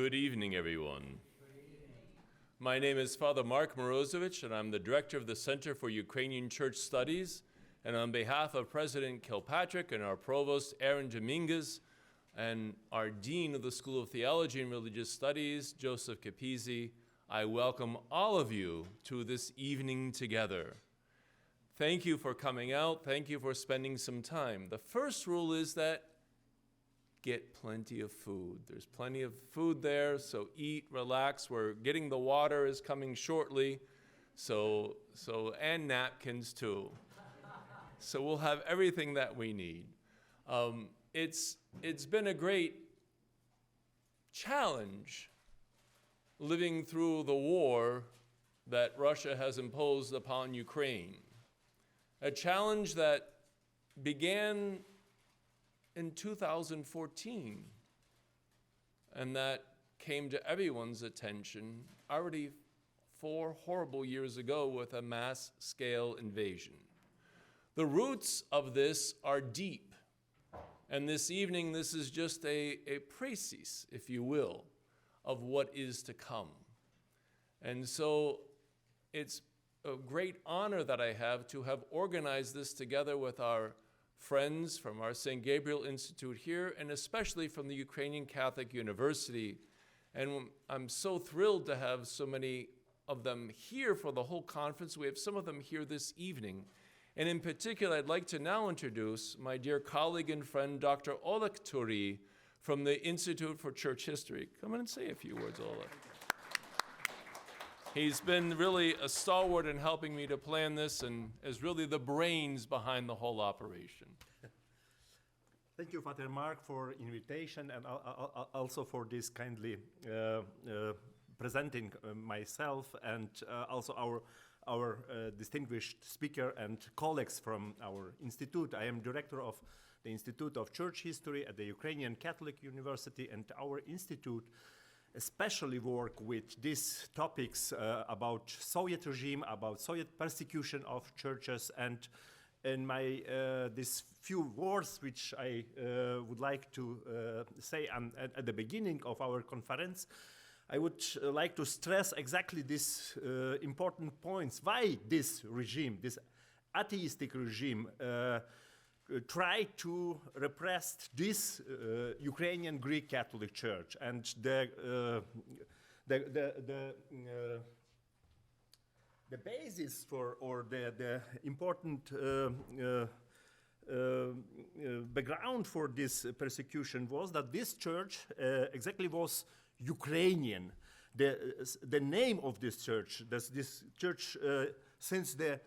Good evening, everyone. My name is Father Mark Morozowich, and I'm the director of the Center for Ukrainian Church Studies. And on behalf of President Kilpatrick and our provost, Aaron Dominguez, and our dean of the School of Theology and Religious Studies, Joseph Capizzi, I welcome all of you to this evening together. Thank you for coming out. Thank you for spending some time. The first rule is that get plenty of food. There's plenty of food there, so eat, relax. We're getting the water is coming shortly, and napkins too. So we'll have everything that we need. It's been a great challenge living through the war that Russia has imposed upon Ukraine. A challenge that began in 2014, and that came to everyone's attention already 4 horrible years ago with a mass-scale invasion. The roots of this are deep, and this evening this is just a précis, if you will, of what is to come. And so it's a great honor that I have to have organized this together with our friends from our St. Gabriel Institute here, and especially from the Ukrainian Catholic University. And I'm so thrilled to have so many of them here for the whole conference. We have some of them here this evening. And in particular, I'd like to now introduce my dear colleague and friend, Dr. Oleh Turiy from the Institute for Church History. Come in and say a few words, Oleh. He's been really a stalwart in helping me to plan this and is really the brains behind the whole operation. Thank you, Father Mark, for invitation and also for this kindly presenting myself and also our distinguished speaker and colleagues from our institute. I am director of the Institute of Church History at the Ukrainian Catholic University, and our institute especially work with these topics about Soviet regime, about Soviet persecution of churches, and in my these few words which I would like to say at the beginning of our conference, I would like to stress exactly these important points. Why this regime, this atheistic regime, tried to repress this Ukrainian Greek Catholic Church, and the basis for, or the important background for this persecution was that this church exactly was Ukrainian. The name of this church, this church since the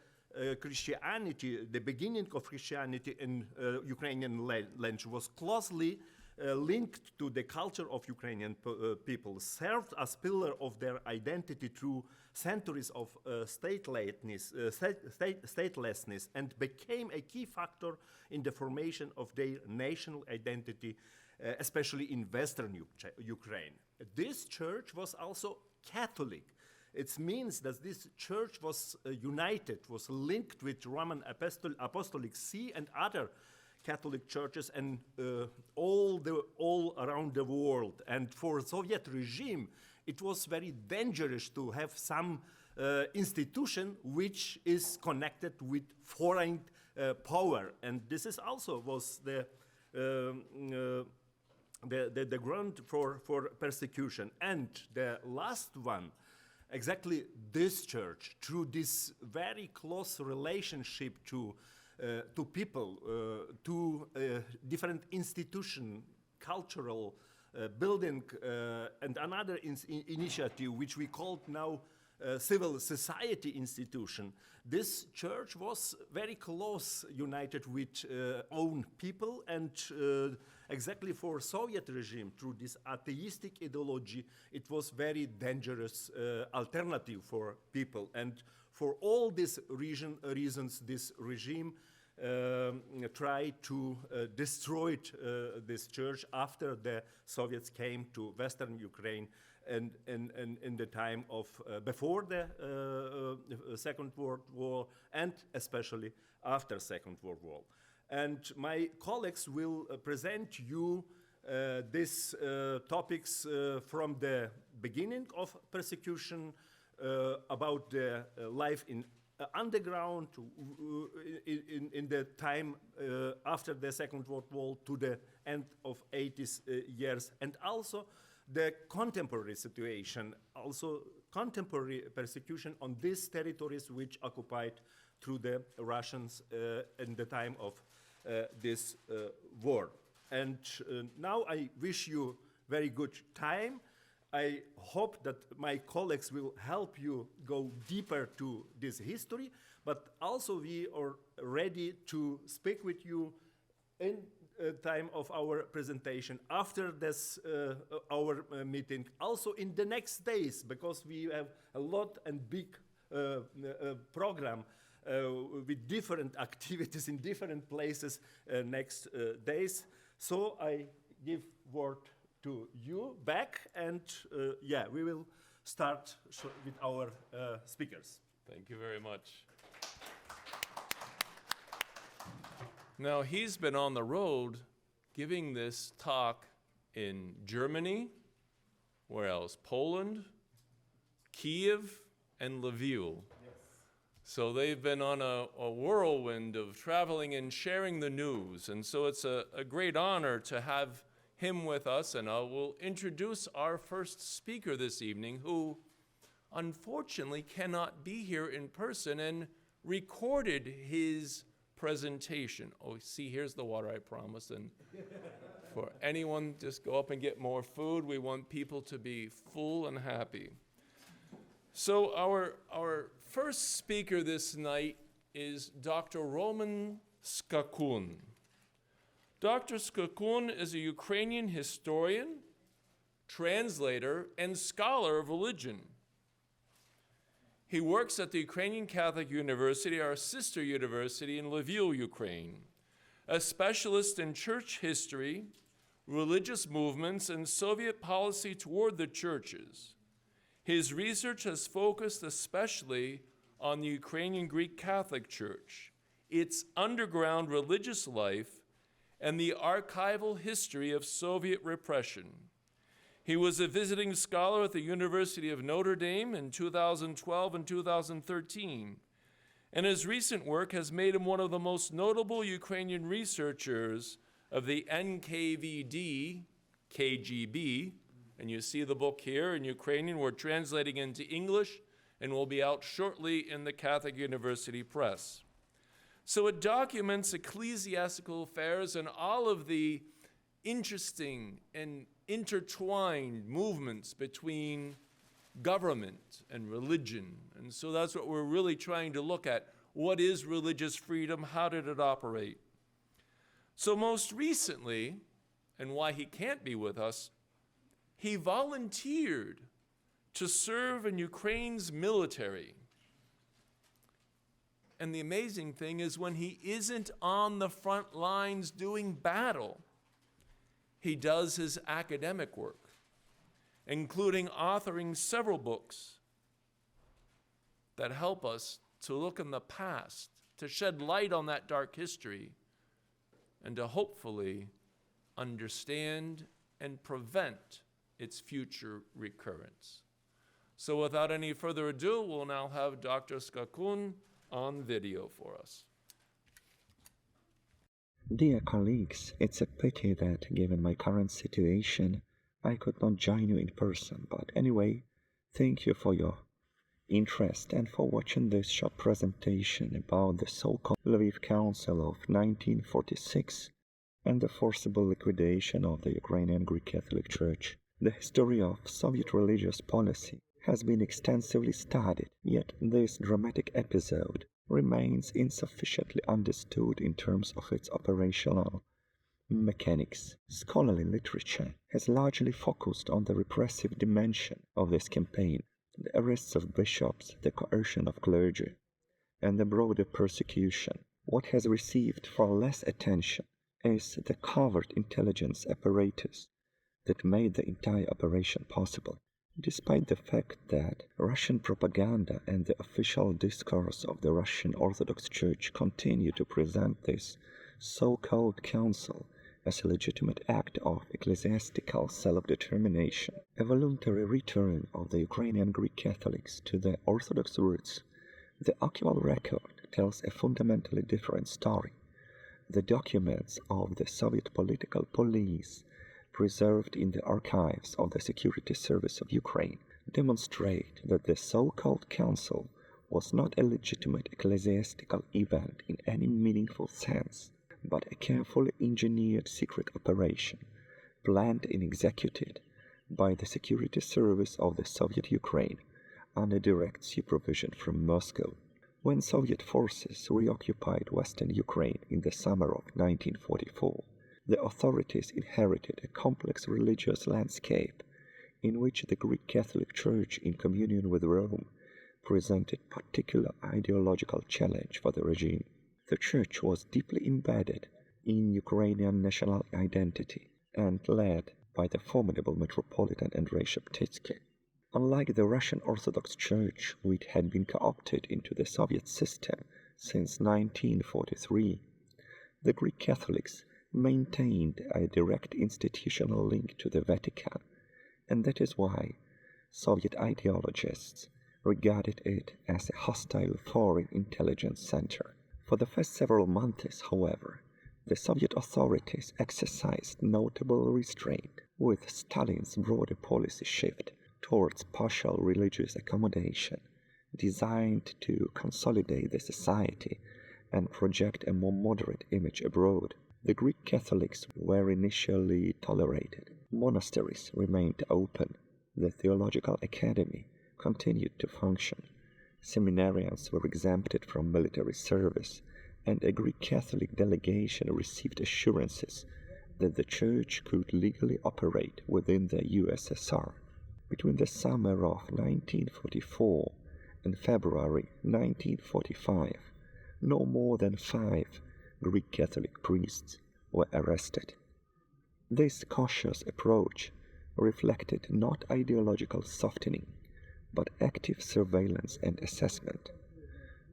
Christianity, the beginning of Christianity in Ukrainian language was closely linked to the culture of Ukrainian people, served as pillar of their identity through centuries of statelessness, and became a key factor in the formation of their national identity, especially in Western Ukraine. This church was also Catholic. It means that this church was united, was linked with Roman Apostolic See and other Catholic churches and all around the world. And for Soviet regime, it was very dangerous to have some institution which is connected with foreign power. And this is also was the ground for persecution. And the last one, exactly this church, through this very close relationship to people, to different institution, cultural building, and another initiative which we call now civil society institution. This church was very close united with own people, and exactly for Soviet regime, through this atheistic ideology, it was very dangerous alternative for people. And for all these reasons, this regime tried to destroy this church after the Soviets came to Western Ukraine, and in the time of before the Second World War, and especially after Second World War. And my colleagues will present you these topics from the beginning of persecution, about the life in underground in the time after the Second World War to the end of 80s years, and also the contemporary situation, also contemporary persecution on these territories which occupied through the Russians in the time of this war. And now I wish you very good time. I hope that my colleagues will help you go deeper to this history, but also we are ready to speak with you in time of our presentation, after this our meeting, also in the next days, because we have a lot and big program with different activities in different places next days. So I give word to you back, and yeah, we will start with our speakers. Thank you very much. Now, he's been on the road giving this talk in Germany, where else? Poland, Kiev, and Lviv. Yes. So they've been on a whirlwind of traveling and sharing the news. And so it's a great honor to have him with us. And we'll introduce our first speaker this evening, who unfortunately cannot be here in person and recorded his presentation. Oh, see, here's the water I promised. And for anyone, just go up and get more food. We want people to be full and happy. So our first speaker this night is Dr. Roman Skakun. Dr. Skakun is a Ukrainian historian, translator, and scholar of religion. He works at the Ukrainian Catholic University, our sister university in Lviv, Ukraine, a specialist in church history, religious movements, and Soviet policy toward the churches. His research has focused especially on the Ukrainian Greek Catholic Church, its underground religious life, and the archival history of Soviet repression. He was a visiting scholar at the University of Notre Dame in 2012 and 2013, and his recent work has made him one of the most notable Ukrainian researchers of the NKVD, KGB, and you see the book here in Ukrainian. We're translating into English and will be out shortly in the Catholic University Press. So it documents ecclesiastical affairs and all of the interesting and intertwined movements between government and religion. And so that's what we're really trying to look at. What is religious freedom? How did it operate? So most recently, and why he can't be with us, he volunteered to serve in Ukraine's military. And the amazing thing is, when he isn't on the front lines doing battle, he does his academic work, including authoring several books that help us to look in the past, to shed light on that dark history, and to hopefully understand and prevent its future recurrence. So without any further ado, we'll now have Dr. Skakun on video for us. Dear colleagues, it's a pity that, given my current situation, I could not join you in person, but anyway, thank you for your interest and for watching this short presentation about the so-called Lviv Council of 1946 and the forcible liquidation of the Ukrainian Greek Catholic Church. The history of Soviet religious policy has been extensively studied, yet this dramatic episode remains insufficiently understood in terms of its operational mechanics. Scholarly literature has largely focused on the repressive dimension of this campaign, the arrests of bishops, the coercion of clergy, and the broader persecution. What has received far less attention is the covert intelligence apparatus that made the entire operation possible. Despite the fact that Russian propaganda and the official discourse of the Russian Orthodox Church continue to present this so-called council as a legitimate act of ecclesiastical self-determination, a voluntary return of the Ukrainian Greek Catholics to their Orthodox roots. The archival record tells a fundamentally different story. The documents of the Soviet political police, preserved in the archives of the Security Service of Ukraine, demonstrate that the so-called council was not a legitimate ecclesiastical event in any meaningful sense, but a carefully engineered secret operation, planned and executed by the Security Service of the Soviet Ukraine under direct supervision from Moscow. When Soviet forces reoccupied Western Ukraine in the summer of 1944, the authorities inherited a complex religious landscape in which the Greek Catholic Church, in communion with Rome, presented particular ideological challenge for the regime. The Church was deeply embedded in Ukrainian national identity and led by the formidable Metropolitan Andriy Mykhaleyko. Unlike the Russian Orthodox Church, which had been co-opted into the Soviet system since 1943, the Greek Catholics maintained a direct institutional link to the Vatican, and that is why Soviet ideologists regarded it as a hostile foreign intelligence center. For the first several months, however, the Soviet authorities exercised notable restraint, with Stalin's broader policy shift towards partial religious accommodation, designed to consolidate the society and project a more moderate image abroad. The Greek Catholics were initially tolerated. Monasteries remained open. The theological academy continued to function. Seminarians were exempted from military service, and a Greek Catholic delegation received assurances that the Church could legally operate within the USSR. Between the summer of 1944 and February 1945, no more than 5 Greek Catholic priests were arrested. This cautious approach reflected not ideological softening, but active surveillance and assessment.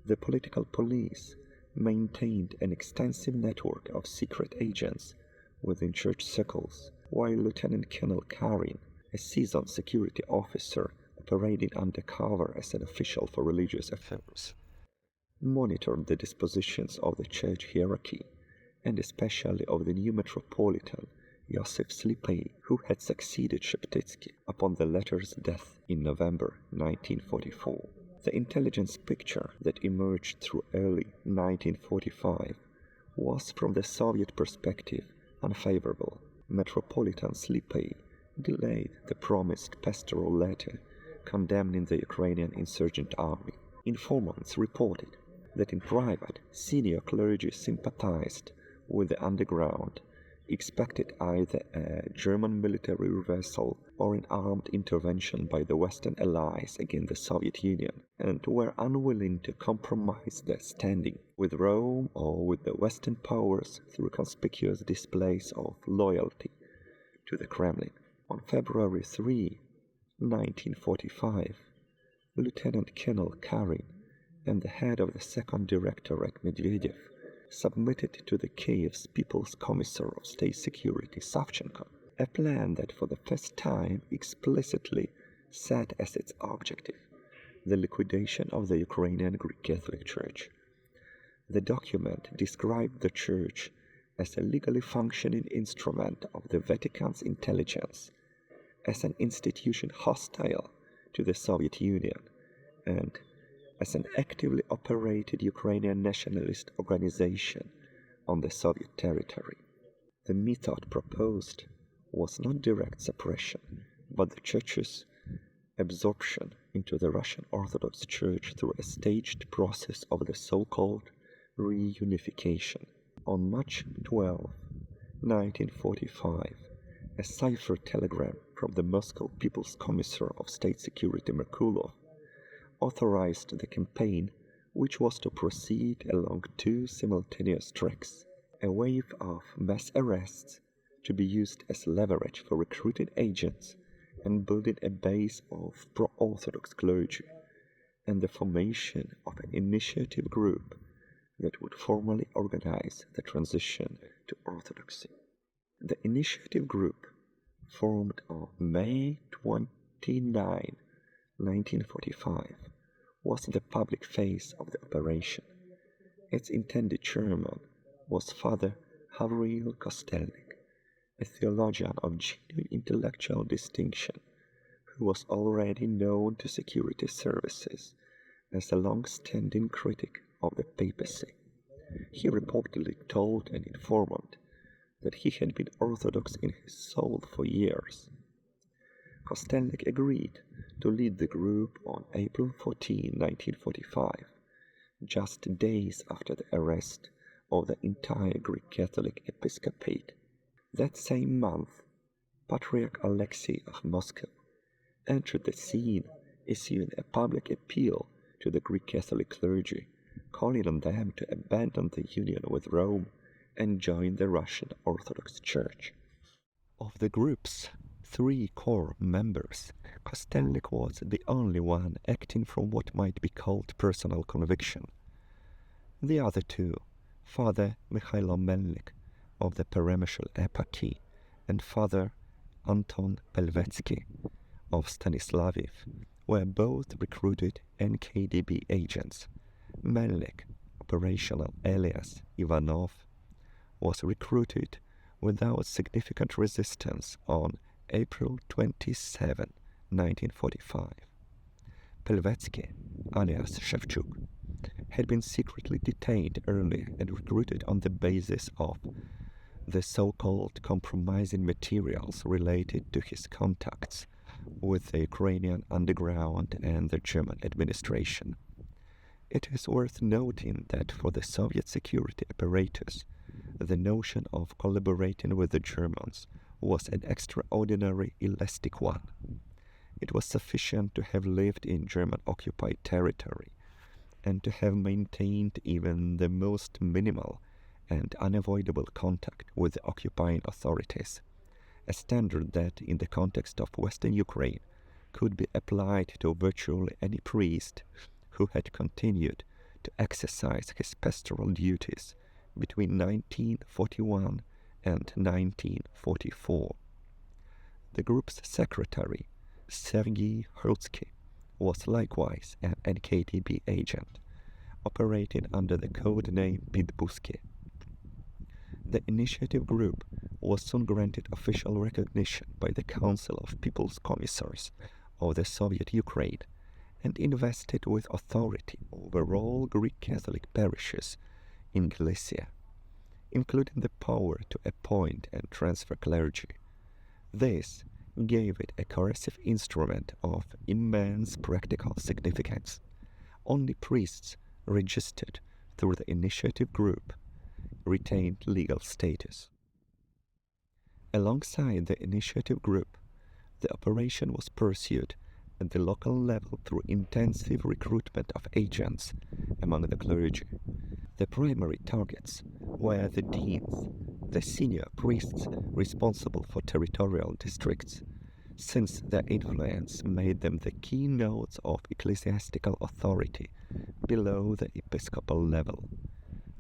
The political police maintained an extensive network of secret agents within church circles, while Lieutenant Colonel Karin, a seasoned security officer operating undercover as an official for religious affairs, monitored the dispositions of the church hierarchy, and especially of the new Metropolitan, Joseph Slipy, who had succeeded Sheptytsky upon the latter's death in November 1944. The intelligence picture that emerged through early 1945 was, from the Soviet perspective, unfavorable. Metropolitan Slipy delayed the promised pastoral letter condemning the Ukrainian insurgent army. Informants reported that in private, senior clergy sympathized with the underground, expected either a German military reversal or an armed intervention by the Western allies against the Soviet Union, and were unwilling to compromise their standing with Rome or with the Western powers through conspicuous displays of loyalty to the Kremlin. On February 3, 1945, Lieutenant Colonel Karin and the head of the Second Directorate Medvedev submitted to the Kiev's People's Commissar of State Security Savchenko a plan that for the first time explicitly set as its objective the liquidation of the Ukrainian Greek Catholic Church. The document described the Church as a legally functioning instrument of the Vatican's intelligence, as an institution hostile to the Soviet Union, and as an actively operated Ukrainian nationalist organization on the Soviet territory. The method proposed was not direct suppression, but the Church's absorption into the Russian Orthodox Church through a staged process of the so-called reunification. On March 12, 1945, a cipher telegram from the Moscow People's Commissar of State Security Merkulov authorized the campaign, which was to proceed along 2 simultaneous tracks: a wave of mass arrests to be used as leverage for recruiting agents and building a base of pro-Orthodox clergy, and the formation of an initiative group that would formally organize the transition to Orthodoxy. The initiative group, formed on May 29, 1945, was the public face of the operation. Its intended chairman was Father Gavril Kostelnik, a theologian of genuine intellectual distinction, who was already known to security services as a long-standing critic of the papacy. He reportedly told an informant that he had been Orthodox in his soul for years. Kostelnik agreed to lead the group on April 14, 1945, just days after the arrest of the entire Greek Catholic episcopate. That same month, Patriarch Alexei of Moscow entered the scene, issuing a public appeal to the Greek Catholic clergy, calling on them to abandon the union with Rome and join the Russian Orthodox Church. Of the group's 3 core members, Kostelnik was the only one acting from what might be called personal conviction. The other 2, Father Mikhailo Melnik of the Peremyshal Eparchy and Father Anton Pelvetsky of Stanislaviv, were both recruited NKDB agents. Melnik, operational alias Ivanov, was recruited without significant resistance on April 27, 1945. Pelvetsky, alias Shevchuk, had been secretly detained earlier and recruited on the basis of the so-called compromising materials related to his contacts with the Ukrainian underground and the German administration. It is worth noting that for the Soviet security apparatus, the notion of collaborating with the Germans was an extraordinary elastic one. It was sufficient to have lived in German-occupied territory and to have maintained even the most minimal and unavoidable contact with the occupying authorities, a standard that, in the context of Western Ukraine, could be applied to virtually any priest who had continued to exercise his pastoral duties between 1941 and 1944. The group's secretary, Sergei Hrutsky, was likewise an NKDB agent, operating under the code name Pidbusky. The initiative group was soon granted official recognition by the Council of People's Commissars of the Soviet Ukraine and invested with authority over all Greek Catholic parishes in Galicia, including the power to appoint and transfer clergy. This gave it a coercive instrument of immense practical significance. Only priests registered through the initiative group retained legal status. Alongside the initiative group, the operation was pursued at the local level through intensive recruitment of agents among the clergy. The primary targets were the deans, the senior priests responsible for territorial districts, since their influence made them the keynotes of ecclesiastical authority below the episcopal level.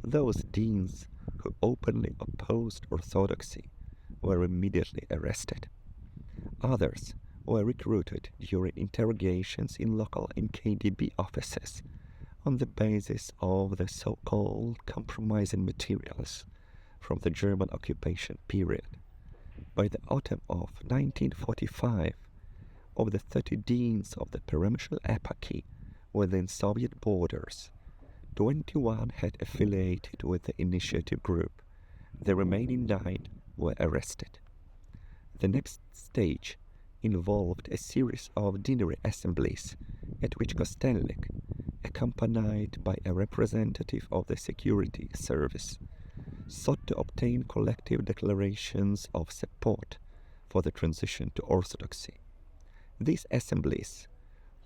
Those deans who openly opposed orthodoxy were immediately arrested. Others were recruited during interrogations in local NKDB offices on the basis of the so-called compromising materials from the German occupation period. By the autumn of 1945, of the 30 deans of the Peremyshal Eparchy within Soviet borders, 21 had affiliated with the initiative group. The remaining 9 were arrested. The next stage involved a series of deanery assemblies at which Kostelnik, accompanied by a representative of the security service, sought to obtain collective declarations of support for the transition to orthodoxy. These assemblies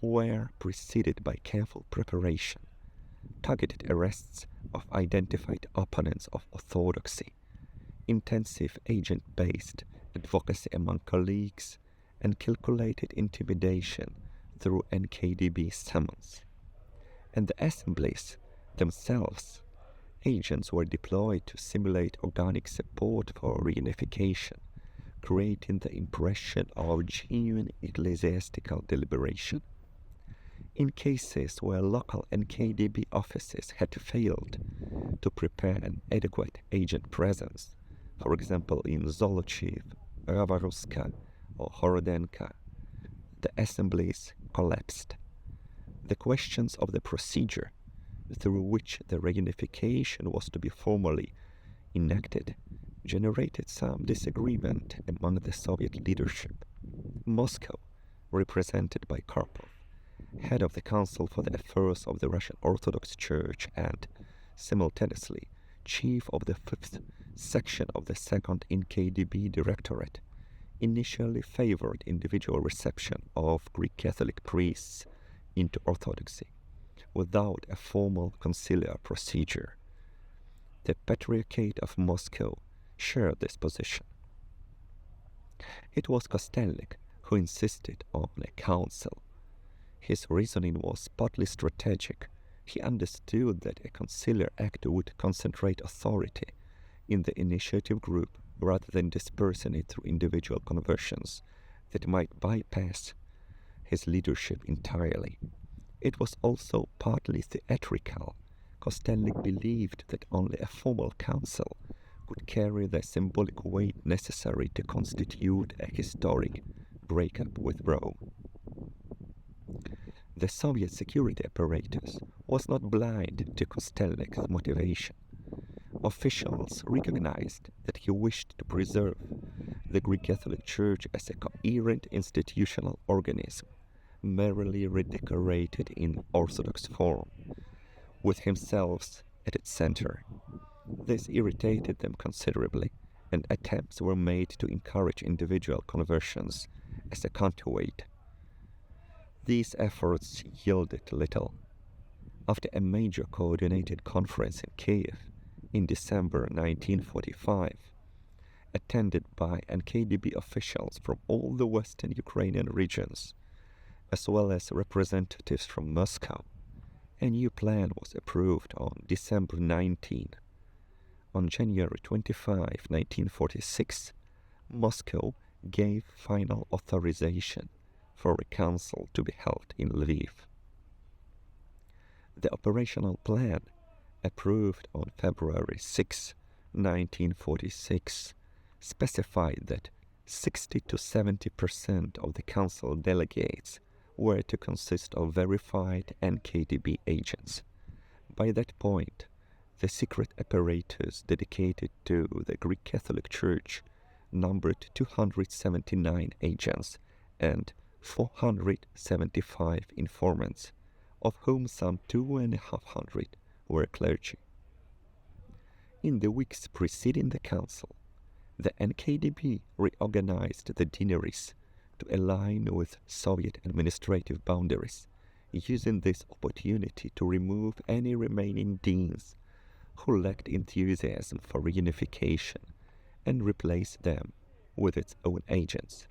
were preceded by careful preparation, targeted arrests of identified opponents of orthodoxy, intensive agent-based advocacy among colleagues, and calculated intimidation through NKDB summons. And the assemblies themselves Agents were deployed to simulate organic support for reunification, creating the impression of genuine ecclesiastical deliberation. In cases where local NKDB offices had failed to prepare an adequate agent presence, for example in Zolochiv, Ravaruska, or Horodenka, the assemblies collapsed. The questions of the procedure through which the reunification was to be formally enacted generated some disagreement among the Soviet leadership. Moscow, represented by Karpov, head of the Council for the Affairs of the Russian Orthodox Church and, simultaneously, chief of the 5th section of the 2nd NKDB Directorate, initially favored individual reception of Greek Catholic priests into Orthodoxy, without a formal conciliar procedure. The Patriarchate of Moscow shared this position. It was Kostellik who insisted on a council. His reasoning was partly strategic. He understood that a conciliar act would concentrate authority in the initiative group rather than dispersing it through individual conversions that might bypass his leadership entirely. It was also partly theatrical. Kostellik believed that only a formal council could carry the symbolic weight necessary to constitute a historic breakup with Rome. The Soviet security apparatus was not blind to Kostellik's motivation. Officials recognized that he wished to preserve the Greek Catholic Church as a coherent institutional organism, merely redecorated in Orthodox form, with himself at its center. This irritated them considerably, and attempts were made to encourage individual conversions as a counterweight. These efforts yielded little. After a major coordinated conference in Kiev in December 1945, attended by NKDB officials from all the western Ukrainian regions, as well as representatives from Moscow, a new plan was approved on December 19. On January 25, 1946, Moscow gave final authorization for a council to be held in Lviv. The operational plan, approved on February 6, 1946, specified that 60 to 70% of the council delegates were to consist of verified NKDB agents. By that point, the secret apparatus dedicated to the Greek Catholic Church numbered 279 agents and 475 informants, of whom some 2,500 were clergy. In the weeks preceding the council, the NKDB reorganized the deaneries to align with Soviet administrative boundaries, using this opportunity to remove any remaining deans who lacked enthusiasm for reunification and replace them with its own agents.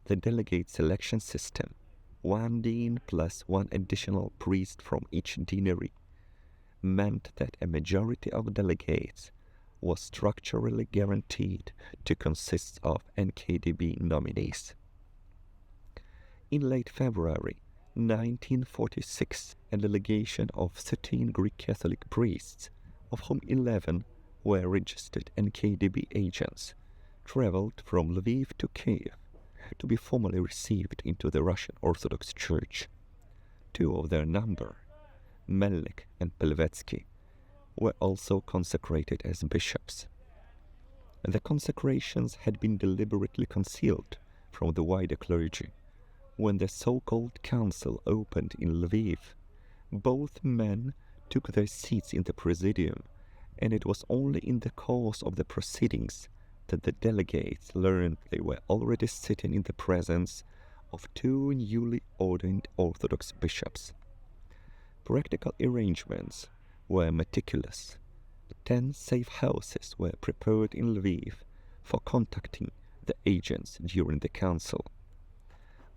The delegate selection system, one dean plus one additional priest from each deanery, meant that a majority of delegates was structurally guaranteed to consist of NKDB nominees. In late February 1946, a delegation of 13 Greek Catholic priests, of whom 11 were registered NKDB agents, traveled from Lviv to Kiev to be formally received into the Russian Orthodox Church. Two of their number, Melnik and Pelvetsky, were also consecrated as bishops. The consecrations had been deliberately concealed from the wider clergy. When the so-called council opened in Lviv, both men took their seats in the presidium, and it was only in the course of the proceedings that the delegates learned they were already sitting in the presence of two newly ordained Orthodox bishops. Practical arrangements were meticulous. 10 safe houses were prepared in Lviv for contacting the agents during the council.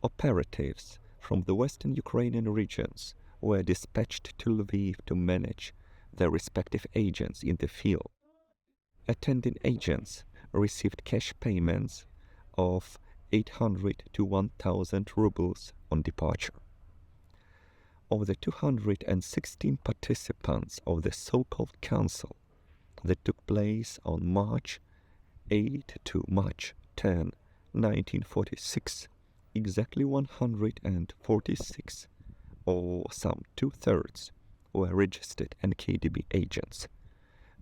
Operatives from the western Ukrainian regions were dispatched to Lviv to manage their respective agents in the field. Attending agents received cash payments of 800 to 1,000 rubles on departure. Of the 216 participants of the so-called council that took place on March 8 to March 10, 1946, exactly 146, or some two-thirds, were registered NKDB agents.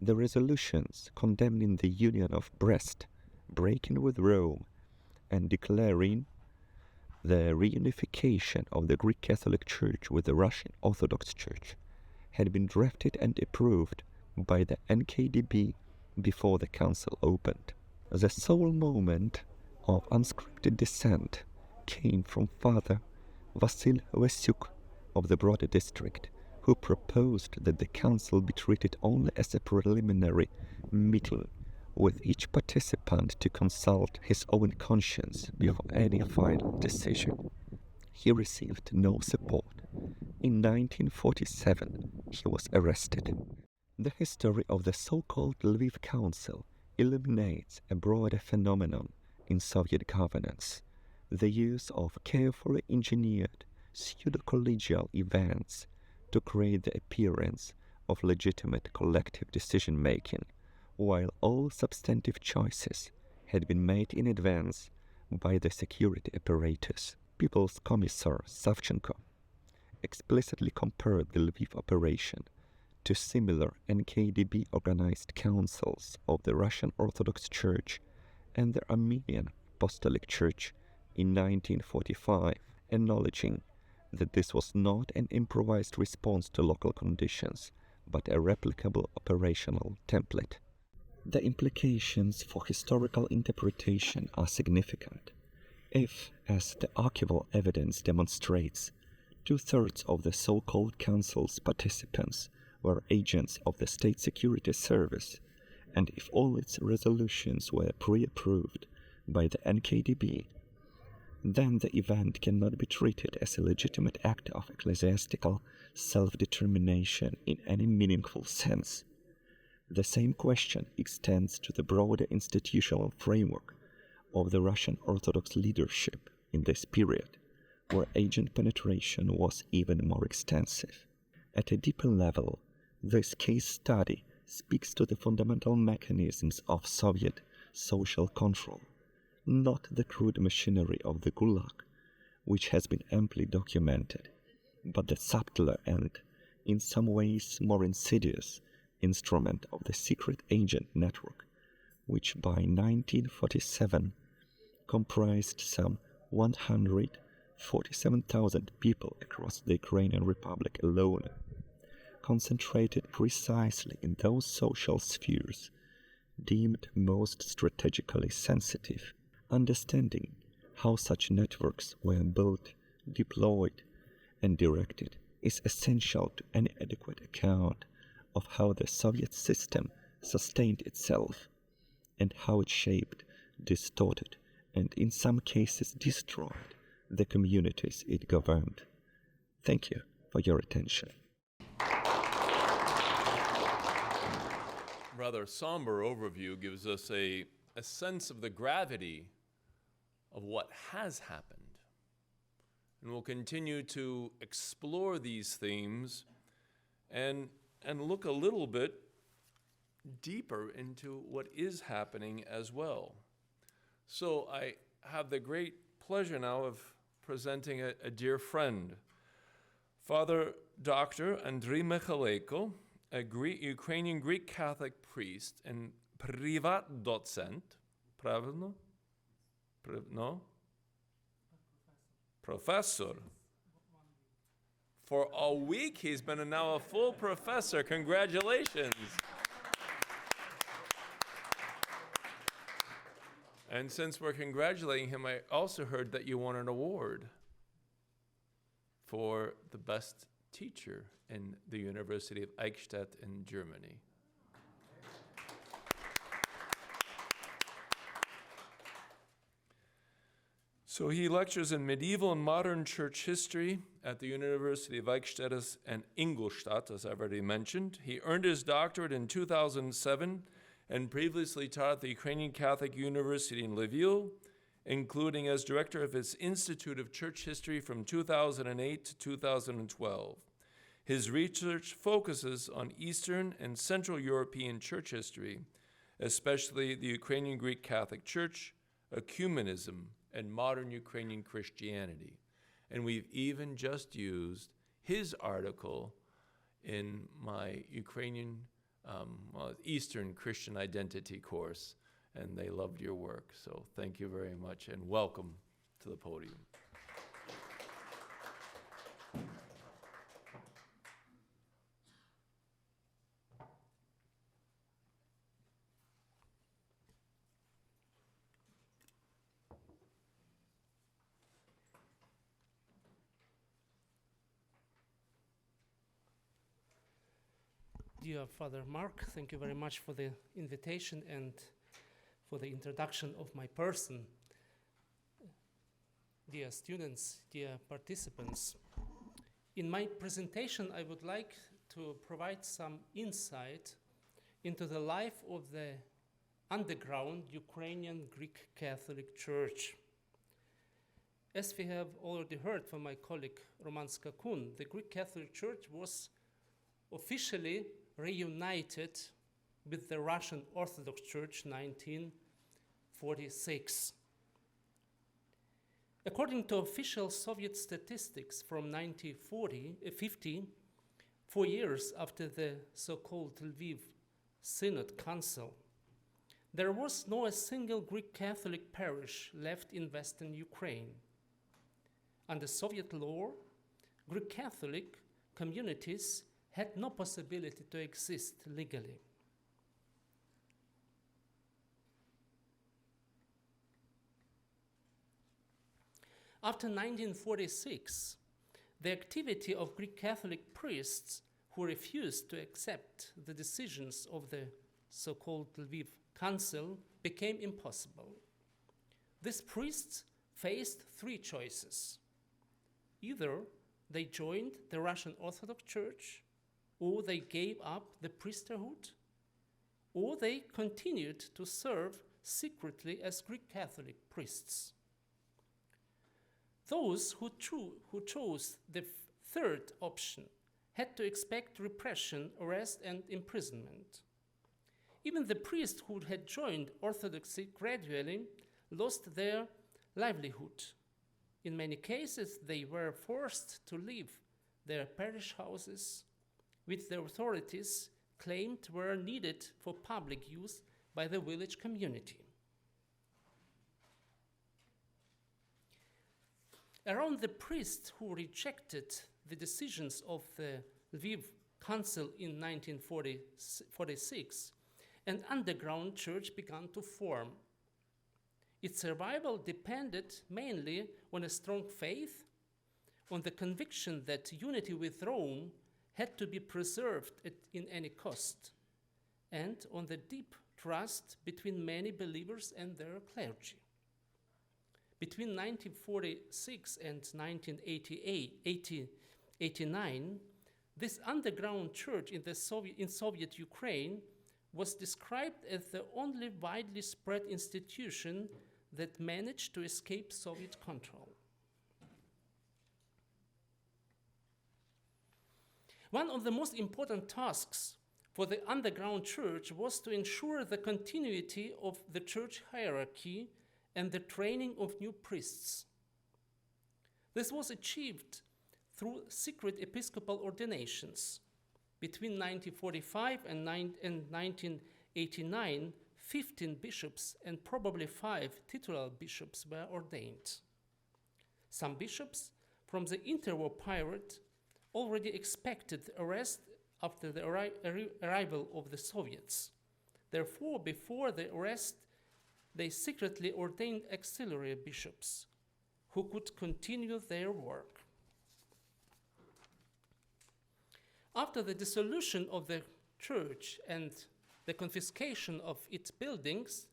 The resolutions condemning the Union of Brest, breaking with Rome, and declaring the reunification of the Greek Catholic Church with the Russian Orthodox Church had been drafted and approved by the NKDB before the council opened. The sole moment of unscripted dissent came from Father Vasil Vasyuk of the Broder district, who proposed that the council be treated only as a preliminary meeting, with each participant to consult his own conscience before any final decision. He received no support. In 1947, he was arrested. The history of the so-called Lviv Council illuminates a broader phenomenon in Soviet governance: the use of carefully engineered pseudo-collegial events to create the appearance of legitimate collective decision-making, while all substantive choices had been made in advance by the security apparatus. People's Commissar Savchenko explicitly compared the Lviv operation to similar NKDB organized councils of the Russian Orthodox Church and the Armenian Apostolic Church in 1945, acknowledging that this was not an improvised response to local conditions, but a replicable operational template. The implications for historical interpretation are significant. If, as the archival evidence demonstrates, two-thirds of the so-called council's participants were agents of the State Security Service, and if all its resolutions were pre-approved by the NKDB, then the event cannot be treated as a legitimate act of ecclesiastical self-determination in any meaningful sense. The same question extends to the broader institutional framework of the Russian Orthodox leadership in this period, where agent penetration was even more extensive. At a deeper level, this case study speaks to the fundamental mechanisms of Soviet social control, not the crude machinery of the Gulag, which has been amply documented, but the subtler and, in some ways, more insidious instrument of the secret agent network, which by 1947 comprised some 147,000 people across the Ukrainian Republic alone, concentrated precisely in those social spheres deemed most strategically sensitive. Understanding how such networks were built, deployed, and directed is essential to any adequate account of how the Soviet system sustained itself and how it shaped, distorted, and in some cases destroyed the communities it governed. Thank you for your attention. Rather somber overview gives us a sense of the gravity of what has happened. And we'll continue to explore these themes and look a little bit deeper into what is happening as well. So I have the great pleasure now of presenting a dear friend, Father Dr. Andriy Mykhaleyko, a Ukrainian Greek Catholic priest and privat docent, правильно? No? Professor. For a week, he's been now a full professor. Congratulations. And since we're congratulating him, I also heard that you won an award for the best teacher in the University of Eichstätt in Germany. So he lectures in medieval and modern church history at the University of Eichstätt and Ingolstadt, as I've already mentioned. He earned his doctorate in 2007 and previously taught at the Ukrainian Catholic University in Lviv, including as director of its Institute of Church History from 2008 to 2012. His research focuses on Eastern and Central European church history, especially the Ukrainian Greek Catholic Church, ecumenism, and modern Ukrainian Christianity. And we've even just used his article in my Eastern Christian Identity course, and they loved your work. So thank you very much, and welcome to the podium. Dear Father Mark, thank you very much for the invitation and for the introduction of my person. Dear students, dear participants, in my presentation I would like to provide some insight into the life of the underground Ukrainian Greek Catholic Church. As we have already heard from my colleague Roman Skakun, the Greek Catholic Church was officially reunited with the Russian Orthodox Church 1946. According to official Soviet statistics from 1950, 4 years after the so-called Lviv Synod Council, there was no a single Greek Catholic parish left in Western Ukraine. Under Soviet law, Greek Catholic communities had no possibility to exist legally. After 1946, the activity of Greek Catholic priests who refused to accept the decisions of the so-called Lviv Council became impossible. These priests faced three choices. Either they joined the Russian Orthodox Church, or they gave up the priesthood, or they continued to serve secretly as Greek Catholic priests. Those who chose the third option had to expect repression, arrest, and imprisonment. Even the priests who had joined Orthodoxy gradually lost their livelihood. In many cases, they were forced to leave their parish houses, which the authorities claimed were needed for public use by the village community. Around the priests who rejected the decisions of the Lviv Council in 1946, an underground church began to form. Its survival depended mainly on a strong faith, on the conviction that unity with Rome had to be preserved at any cost, and on the deep trust between many believers and their clergy. Between 1946 and 1989, this underground church in Soviet Ukraine was described as the only widely spread institution that managed to escape Soviet control. One of the most important tasks for the underground church was to ensure the continuity of the church hierarchy and the training of new priests. This was achieved through secret episcopal ordinations. Between 1945 and 1989, 15 bishops and probably 5 titular bishops were ordained. Some bishops from the interwar period already expected arrest after the arrival of the Soviets. Therefore, before the arrest, they secretly ordained auxiliary bishops who could continue their work. After the dissolution of the church and the confiscation of its buildings,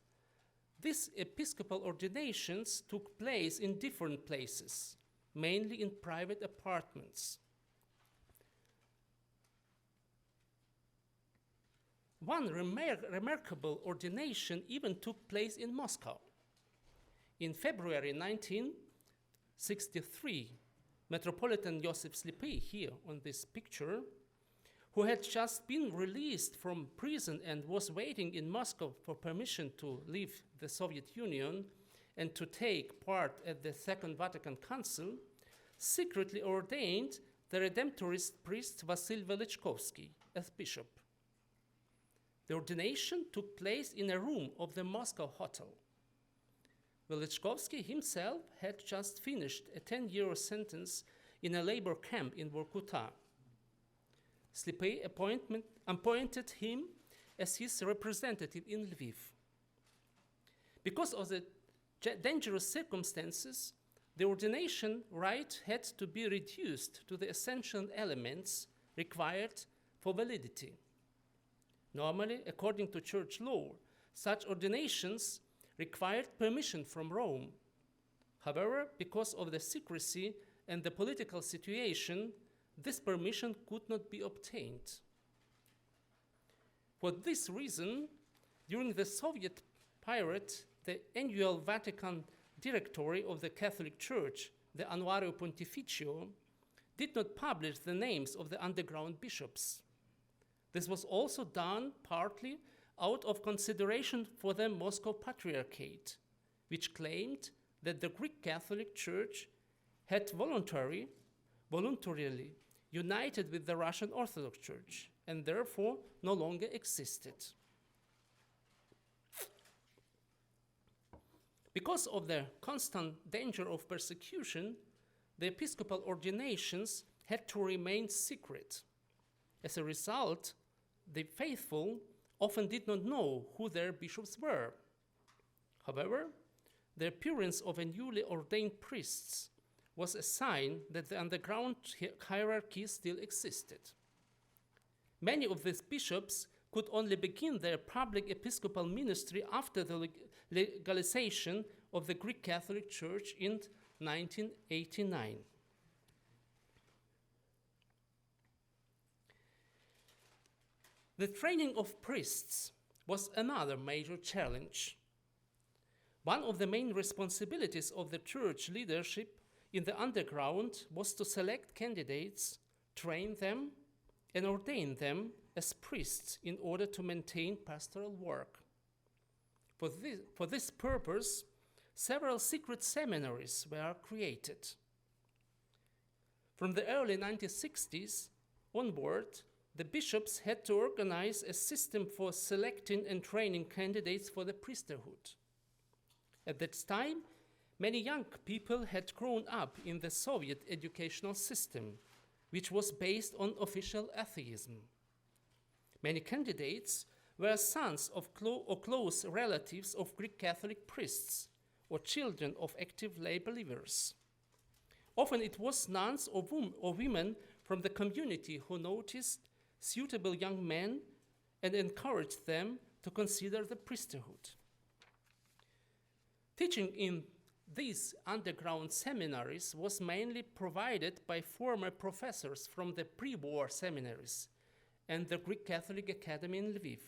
these episcopal ordinations took place in different places, mainly in private apartments. One remarkable ordination even took place in Moscow. In February 1963, Metropolitan Joseph Slipy, here on this picture, who had just been released from prison and was waiting in Moscow for permission to leave the Soviet Union and to take part at the Second Vatican Council, secretly ordained the Redemptorist priest Vasil Velichkovsky as bishop. The ordination took place in a room of the Moscow hotel. Velichkovsky himself had just finished a 10-year sentence in a labor camp in Vorkuta. Slipy appointed him as his representative in Lviv. Because of the dangerous circumstances, the ordination rite had to be reduced to the essential elements required for validity. Normally, according to church law, such ordinations required permission from Rome. However, because of the secrecy and the political situation, this permission could not be obtained. For this reason, during the Soviet period, the annual Vatican Directory of the Catholic Church, the Annuario Pontificio, did not publish the names of the underground bishops. This was also done partly out of consideration for the Moscow Patriarchate, which claimed that the Greek Catholic Church had voluntarily united with the Russian Orthodox Church and therefore no longer existed. Because of the constant danger of persecution, the episcopal ordinations had to remain secret. As a result, the faithful often did not know who their bishops were. However, the appearance of a newly ordained priests was a sign that the underground hierarchy still existed. Many of these bishops could only begin their public episcopal ministry after the legalization of the Greek Catholic Church in 1989. The training of priests was another major challenge. One of the main responsibilities of the church leadership in the underground was to select candidates, train them, and ordain them as priests in order to maintain pastoral work. For this purpose, several secret seminaries were created. From the early 1960s onward, the bishops had to organize a system for selecting and training candidates for the priesthood. At that time, many young people had grown up in the Soviet educational system, which was based on official atheism. Many candidates were sons of or close relatives of Greek Catholic priests or children of active lay believers. Often it was nuns or women from the community who noticed suitable young men and encouraged them to consider the priesthood. Teaching in these underground seminaries was mainly provided by former professors from the pre-war seminaries and the Greek Catholic Academy in Lviv,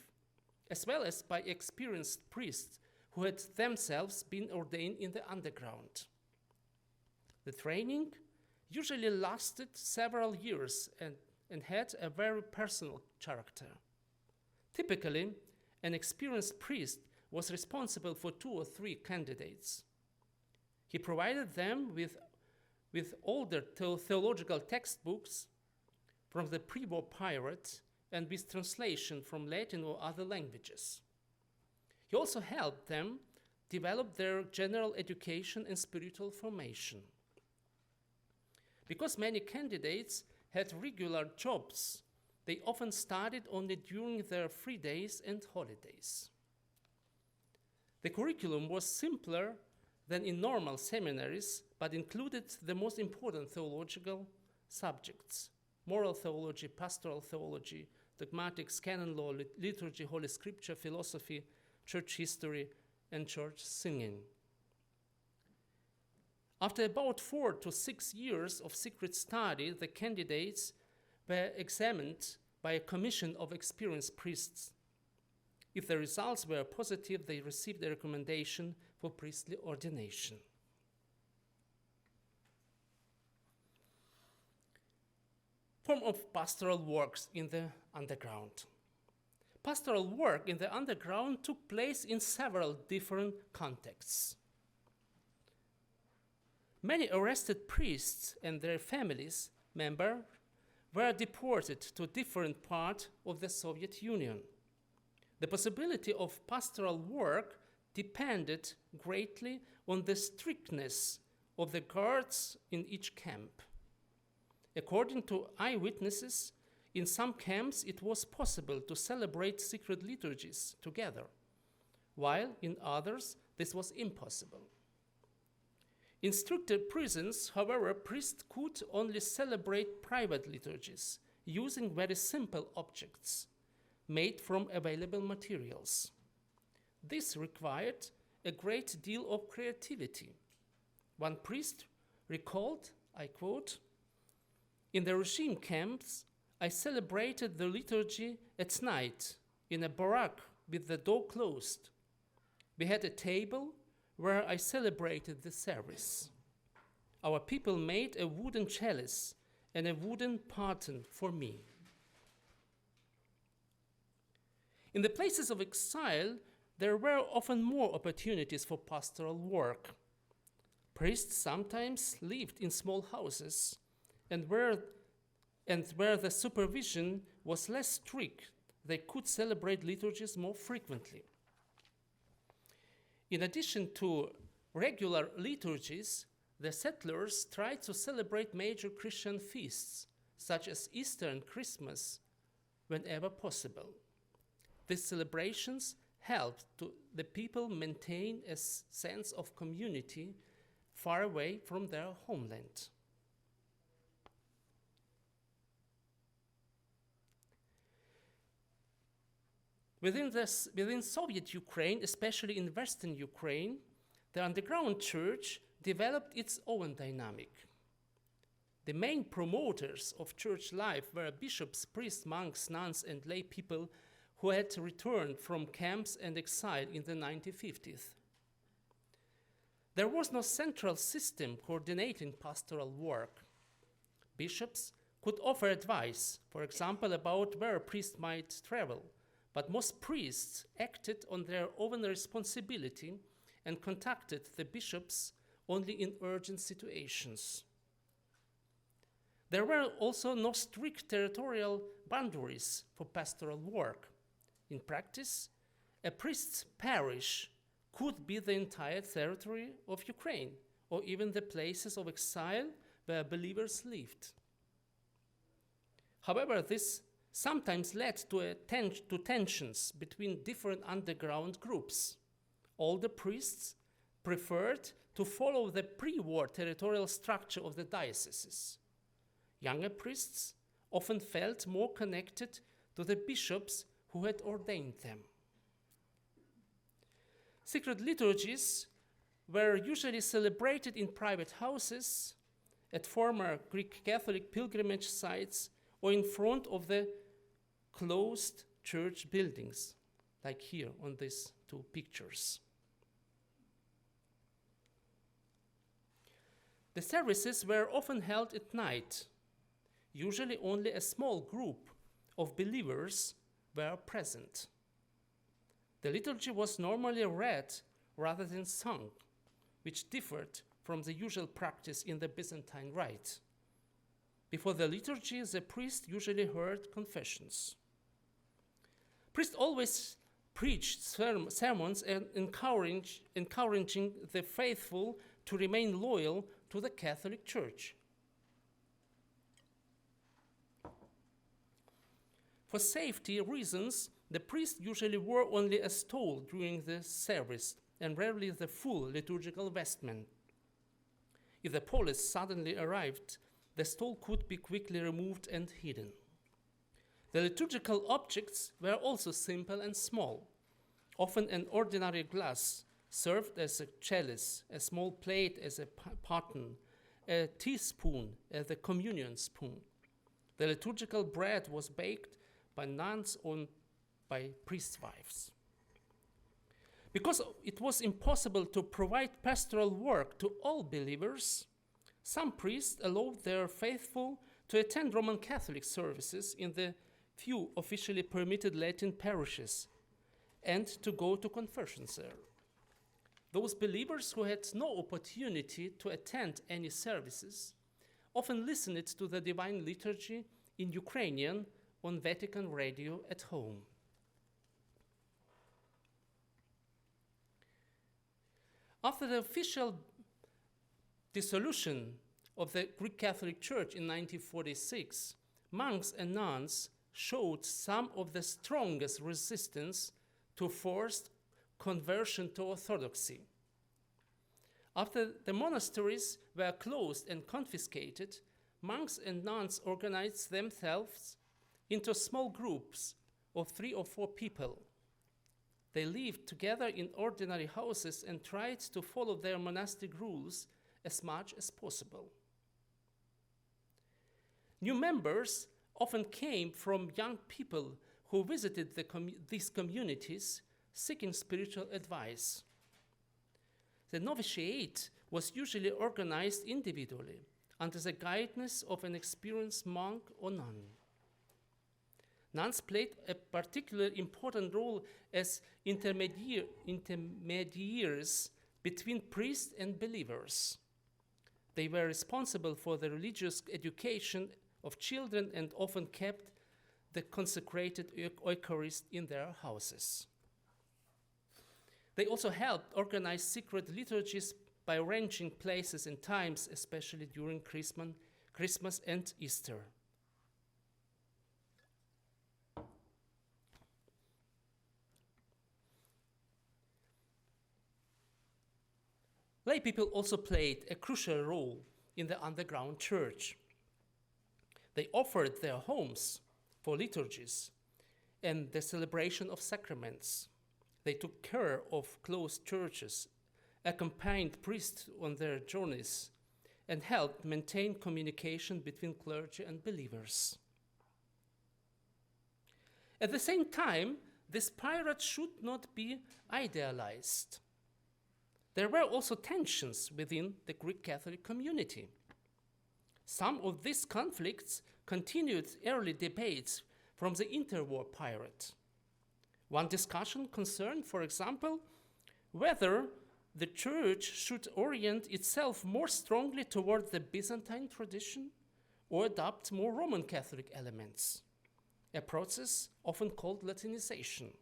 as well as by experienced priests who had themselves been ordained in the underground. The training usually lasted several years and had a very personal character. Typically, an experienced priest was responsible for 2 or 3 candidates. He provided them with older theological textbooks from the pre-war period and with translation from Latin or other languages. He also helped them develop their general education and spiritual formation. Because many candidates had regular jobs, they often studied only during their free days and holidays. The curriculum was simpler than in normal seminaries, but included the most important theological subjects: moral theology, pastoral theology, dogmatics, canon law, liturgy, Holy Scripture, philosophy, church history, and church singing. After about 4 to 6 years of secret study, the candidates were examined by a commission of experienced priests. If the results were positive, they received a recommendation for priestly ordination. Form of pastoral works in the underground. Pastoral work in the underground took place in several different contexts. Many arrested priests and their families members were deported to different parts of the Soviet Union. The possibility of pastoral work depended greatly on the strictness of the guards in each camp. According to eyewitnesses, in some camps it was possible to celebrate secret liturgies together, while in others this was impossible. In stricter prisons, however, priests could only celebrate private liturgies using very simple objects made from available materials. This required a great deal of creativity. One priest recalled, I quote, "In the regime camps, I celebrated the liturgy at night in a barrack with the door closed. We had a table where I celebrated the service. Our people made a wooden chalice and a wooden paten for me." In the places of exile, there were often more opportunities for pastoral work. Priests sometimes lived in small houses, and where the supervision was less strict, they could celebrate liturgies more frequently. In addition to regular liturgies, the settlers tried to celebrate major Christian feasts, such as Easter and Christmas, whenever possible. These celebrations helped the people maintain a sense of community far away from their homeland. Within Soviet Ukraine, especially in Western Ukraine, the underground church developed its own dynamic. The main promoters of church life were bishops, priests, monks, nuns, and lay people who had returned from camps and exile in the 1950s. There was no central system coordinating pastoral work. Bishops could offer advice, for example, about where a priest might travel, but most priests acted on their own responsibility and contacted the bishops only in urgent situations. There were also no strict territorial boundaries for pastoral work. In practice, a priest's parish could be the entire territory of Ukraine, or even the places of exile where believers lived. However, this sometimes led to tensions between different underground groups. Older priests preferred to follow the pre-war territorial structure of the dioceses. Younger priests often felt more connected to the bishops who had ordained them. Secret liturgies were usually celebrated in private houses, at former Greek Catholic pilgrimage sites, or in front of the closed church buildings, like here on these two pictures. The services were often held at night. Usually only a small group of believers were present. The liturgy was normally read rather than sung, which differed from the usual practice in the Byzantine Rite. Before the liturgy, the priest usually heard confessions. Priests always preached sermons and encouraging the faithful to remain loyal to the Catholic Church. For safety reasons, the priest usually wore only a stole during the service and rarely the full liturgical vestment. If the police suddenly arrived, the stole could be quickly removed and hidden. The liturgical objects were also simple and small, often an ordinary glass served as a chalice, a small plate as a paten, a teaspoon as a communion spoon. The liturgical bread was baked by nuns or by priest wives. Because it was impossible to provide pastoral work to all believers, some priests allowed their faithful to attend Roman Catholic services in the few officially permitted Latin parishes and to go to confessions there. Those believers who had no opportunity to attend any services often listened to the Divine Liturgy in Ukrainian on Vatican radio at home. After the official dissolution of the Greek Catholic Church in 1946, monks and nuns showed some of the strongest resistance to forced conversion to Orthodoxy. After the monasteries were closed and confiscated, monks and nuns organized themselves into small groups of 3 or 4 people. They lived together in ordinary houses and tried to follow their monastic rules as much as possible. New members often came from young people who visited these communities seeking spiritual advice. The novitiate was usually organized individually under the guidance of an experienced monk or nun. Nuns played a particularly important role as intermediaries between priests and believers. They were responsible for the religious education of children and often kept the consecrated Eucharist in their houses. They also helped organize secret liturgies by arranging places and times, especially during Christmas and Easter. Lay people also played a crucial role in the underground church. They offered their homes for liturgies and the celebration of sacraments. They took care of closed churches, accompanied priests on their journeys, and helped maintain communication between clergy and believers. At the same time, this pirate should not be idealized. There were also tensions within the Greek Catholic community. Some of these conflicts continued early debates from the interwar pirate. One discussion concerned, for example, whether the church should orient itself more strongly toward the Byzantine tradition or adopt more Roman Catholic elements, a process often called Latinization.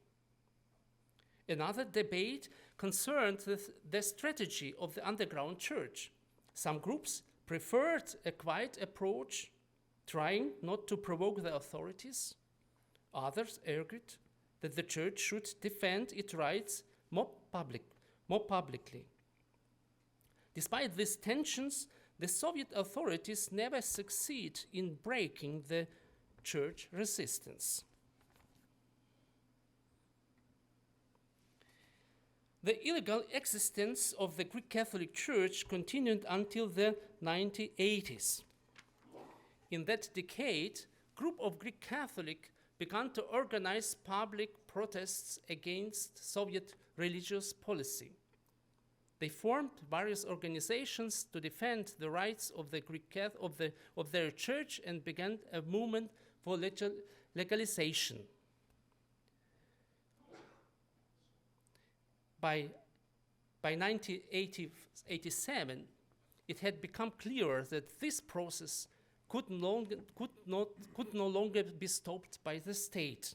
Another debate concerned the strategy of the underground church. Some groups preferred a quiet approach, trying not to provoke the authorities. Others argued that the church should defend its rights more publicly. Despite these tensions, the Soviet authorities never succeed in breaking the church resistance. The illegal existence of the Greek Catholic Church continued until the 1980s. In that decade, a group of Greek Catholics began to organize public protests against Soviet religious policy. They formed various organizations to defend the rights of the Greek of their church and began a movement for legalization. By 1987, it had become clear that this process could no longer be stopped by the state.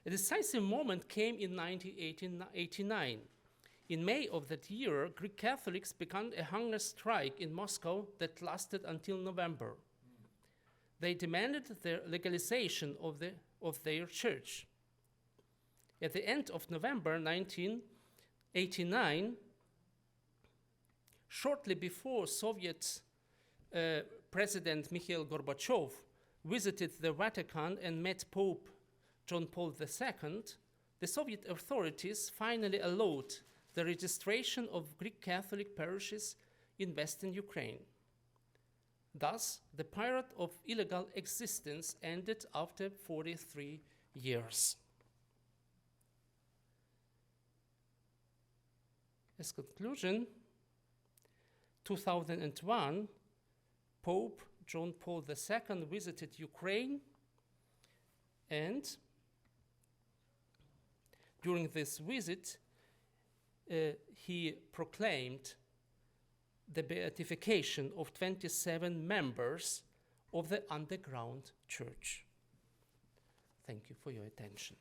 A decisive moment came in 1989. In May of that year, Greek Catholics began a hunger strike in Moscow that lasted until November. They demanded the legalization of their church. At the end of November 1989, shortly before Soviet President Mikhail Gorbachev visited the Vatican and met Pope John Paul II, the Soviet authorities finally allowed the registration of Greek Catholic parishes in Western Ukraine. Thus, the period of illegal existence ended after 43 years. As conclusion, 2001, Pope John Paul II visited Ukraine, and during this visit, he proclaimed the beatification of 27 members of the underground church. Thank you for your attention.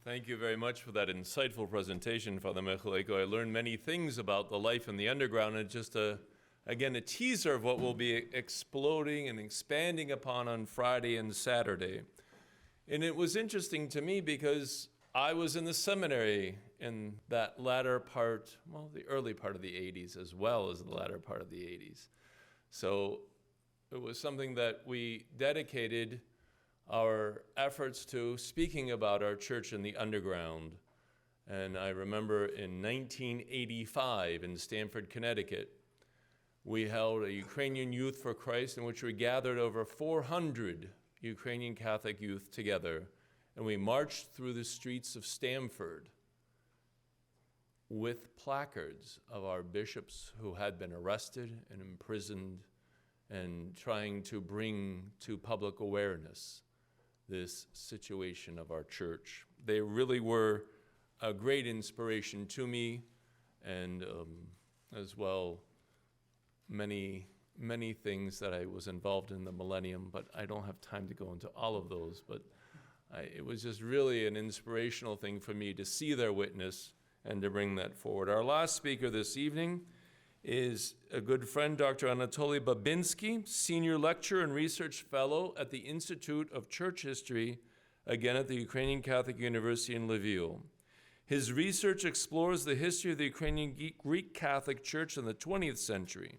Thank you very much for that insightful presentation, Father Mykhaleyko. I learned many things about the life in the underground, and just again, a teaser of what we'll be exploding and expanding upon on Friday and Saturday. And it was interesting to me because I was in the seminary in that latter part, well, the early part of the 80s as well as the latter part of the 80s. So it was something that we dedicated our efforts to speaking about our church in the underground. And I remember in 1985 in Stamford, Connecticut, we held a Ukrainian Youth for Christ in which we gathered over 400 Ukrainian Catholic youth together, and we marched through the streets of Stamford with placards of our bishops who had been arrested and imprisoned, and trying to bring to public awareness this situation of our church. They really were a great inspiration to me, and as well, many things that I was involved in the millennium, but I don't have time to go into all of those. But it was just really an inspirational thing for me to see their witness and to bring that forward. Our last speaker this evening is a good friend, Dr. Anatolii Babinskiy, Senior Lecturer and Research Fellow at the Institute of Church History, again at the Ukrainian Catholic University in Lviv. His research explores the history of the Ukrainian Greek Catholic Church in the 20th century,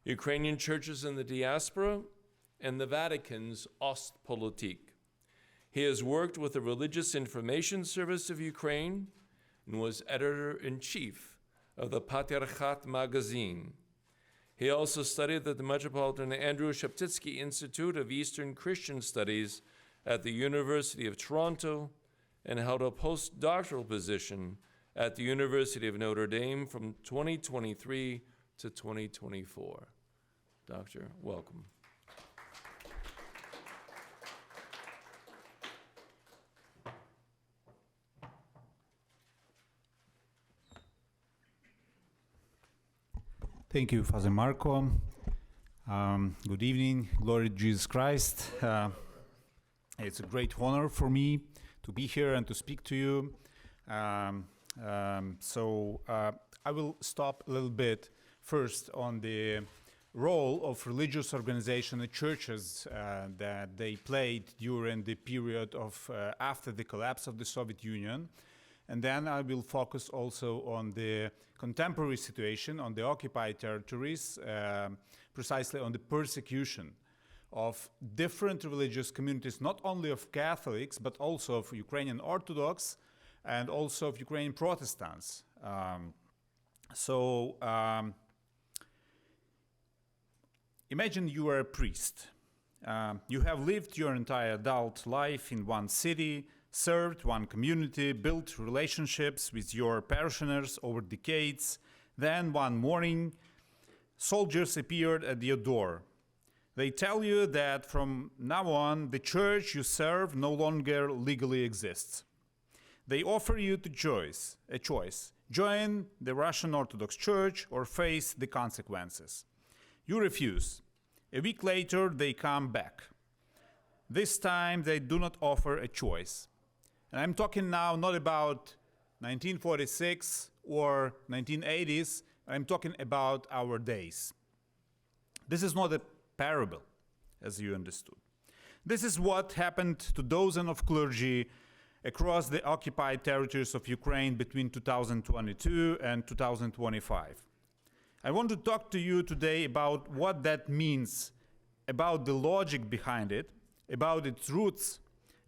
Ukrainian churches in the diaspora, and the Vatican's Ostpolitik. He has worked with the Religious Information Service of Ukraine and was editor-in-chief of the Patriarchat magazine. He also studied at the Metropolitan Andrew Sheptytsky Institute of Eastern Christian Studies at the University of Toronto and held a postdoctoral position at the University of Notre Dame from 2023 to 2024. Doctor, welcome. Thank you, Father Marco. Good evening. Glory to Jesus Christ. It's a great honor for me to be here and to speak to you. I will stop a little bit first on the role of religious organization and churches that they played during the period of after the collapse of the Soviet Union. And then I will focus also on the contemporary situation on the occupied territories, precisely on the persecution of different religious communities, not only of Catholics, but also of Ukrainian Orthodox and also of Ukrainian Protestants. Imagine you are a priest. You have lived your entire adult life in one city, served one community, built relationships with your parishioners over decades. Then one morning, soldiers appeared at your door. They tell you that from now on, the church you serve no longer legally exists. They offer you a choice. Join the Russian Orthodox Church or face the consequences. You refuse. A week later, they come back. This time, they do not offer a choice. And I'm talking now not about 1946 or 1980s. I'm talking about our days. This is not a parable, as you understood. This is what happened to dozens of clergy across the occupied territories of Ukraine between 2022 and 2025. I want to talk to you today about what that means, about the logic behind it, about its roots,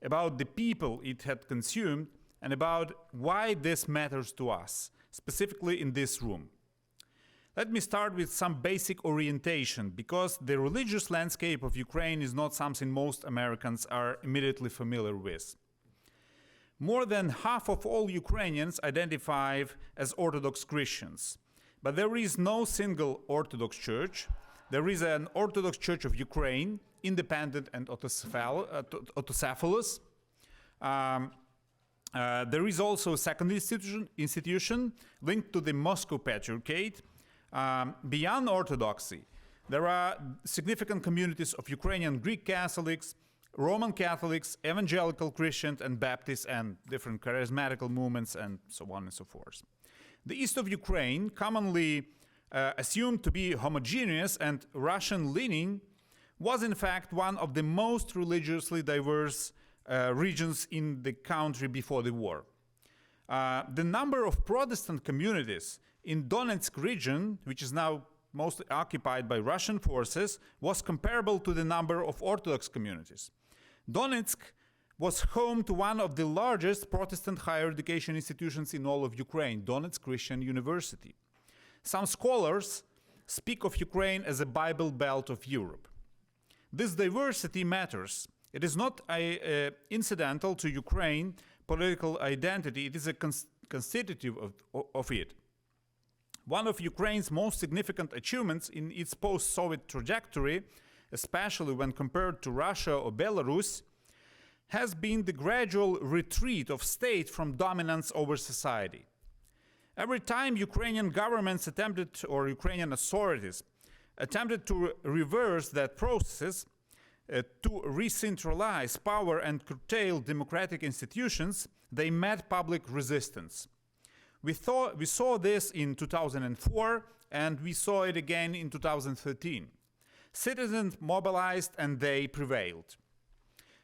about the people it had consumed, and about why this matters to us, specifically in this room. Let me start with some basic orientation, because the religious landscape of Ukraine is not something most Americans are immediately familiar with. More than half of all Ukrainians identify as Orthodox Christians, but there is no single Orthodox church. There is an Orthodox Church of Ukraine, independent and autocephalous. There is also a second institution linked to the Moscow Patriarchate. Beyond Orthodoxy, there are significant communities of Ukrainian Greek Catholics, Roman Catholics, Evangelical Christians, and Baptists, and different charismatic movements, and so on and so forth. The east of Ukraine, commonly assumed to be homogeneous and Russian-leaning, was in fact one of the most religiously diverse regions in the country before the war. The number of Protestant communities in Donetsk region, which is now mostly occupied by Russian forces, was comparable to the number of Orthodox communities. Donetsk was home to one of the largest Protestant higher education institutions in all of Ukraine, Donetsk Christian University. Some scholars speak of Ukraine as a Bible Belt of Europe. This diversity matters. It is not incidental to Ukraine's political identity, it is a constitutive of it. One of Ukraine's most significant achievements in its post-Soviet trajectory, especially when compared to Russia or Belarus, has been the gradual retreat of state from dominance over society. Every time Ukrainian governments attempted, or Ukrainian authorities attempted to reverse that process, to re-centralize power and curtail democratic institutions, they met public resistance. We saw this in 2004, and we saw it again in 2013. Citizens mobilized and they prevailed.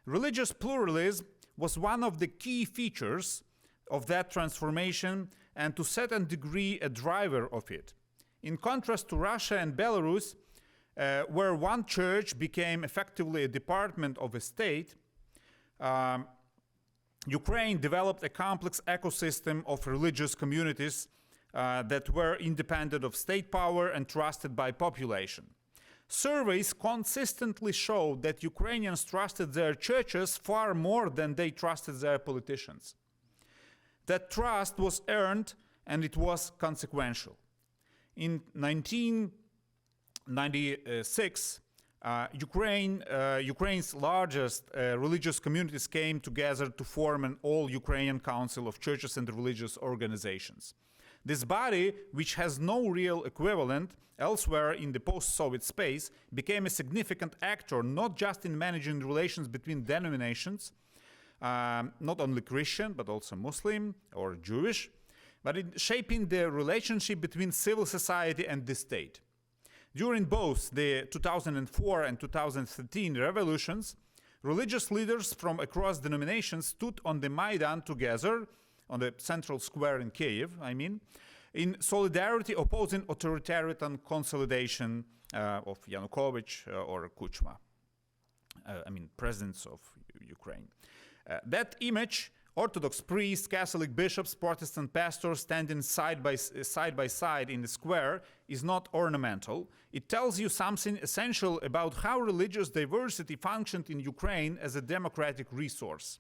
Religious pluralism was one of the key features of that transformation, and to a certain degree a driver of it. In contrast to Russia and Belarus, where one church became effectively a department of a state, Ukraine developed a complex ecosystem of religious communities that were independent of state power and trusted by population. Surveys consistently showed that Ukrainians trusted their churches far more than they trusted their politicians. That trust was earned, and it was consequential. In 1996, Ukraine's largest religious communities came together to form an all-Ukrainian Council of Churches and Religious Organizations. This body, which has no real equivalent elsewhere in the post-Soviet space, became a significant actor not just in managing relations between denominations, not only Christian but also Muslim or Jewish, but in shaping the relationship between civil society and the state. During both the 2004 and 2013 revolutions, religious leaders from across denominations stood on the Maidan together, on the central square in Kiev, in solidarity opposing authoritarian consolidation of Yanukovych or Kuchma, presidents of Ukraine. That image, Orthodox priests, Catholic bishops, Protestant pastors standing side by side in the square, is not ornamental. It tells you something essential about how religious diversity functioned in Ukraine as a democratic resource.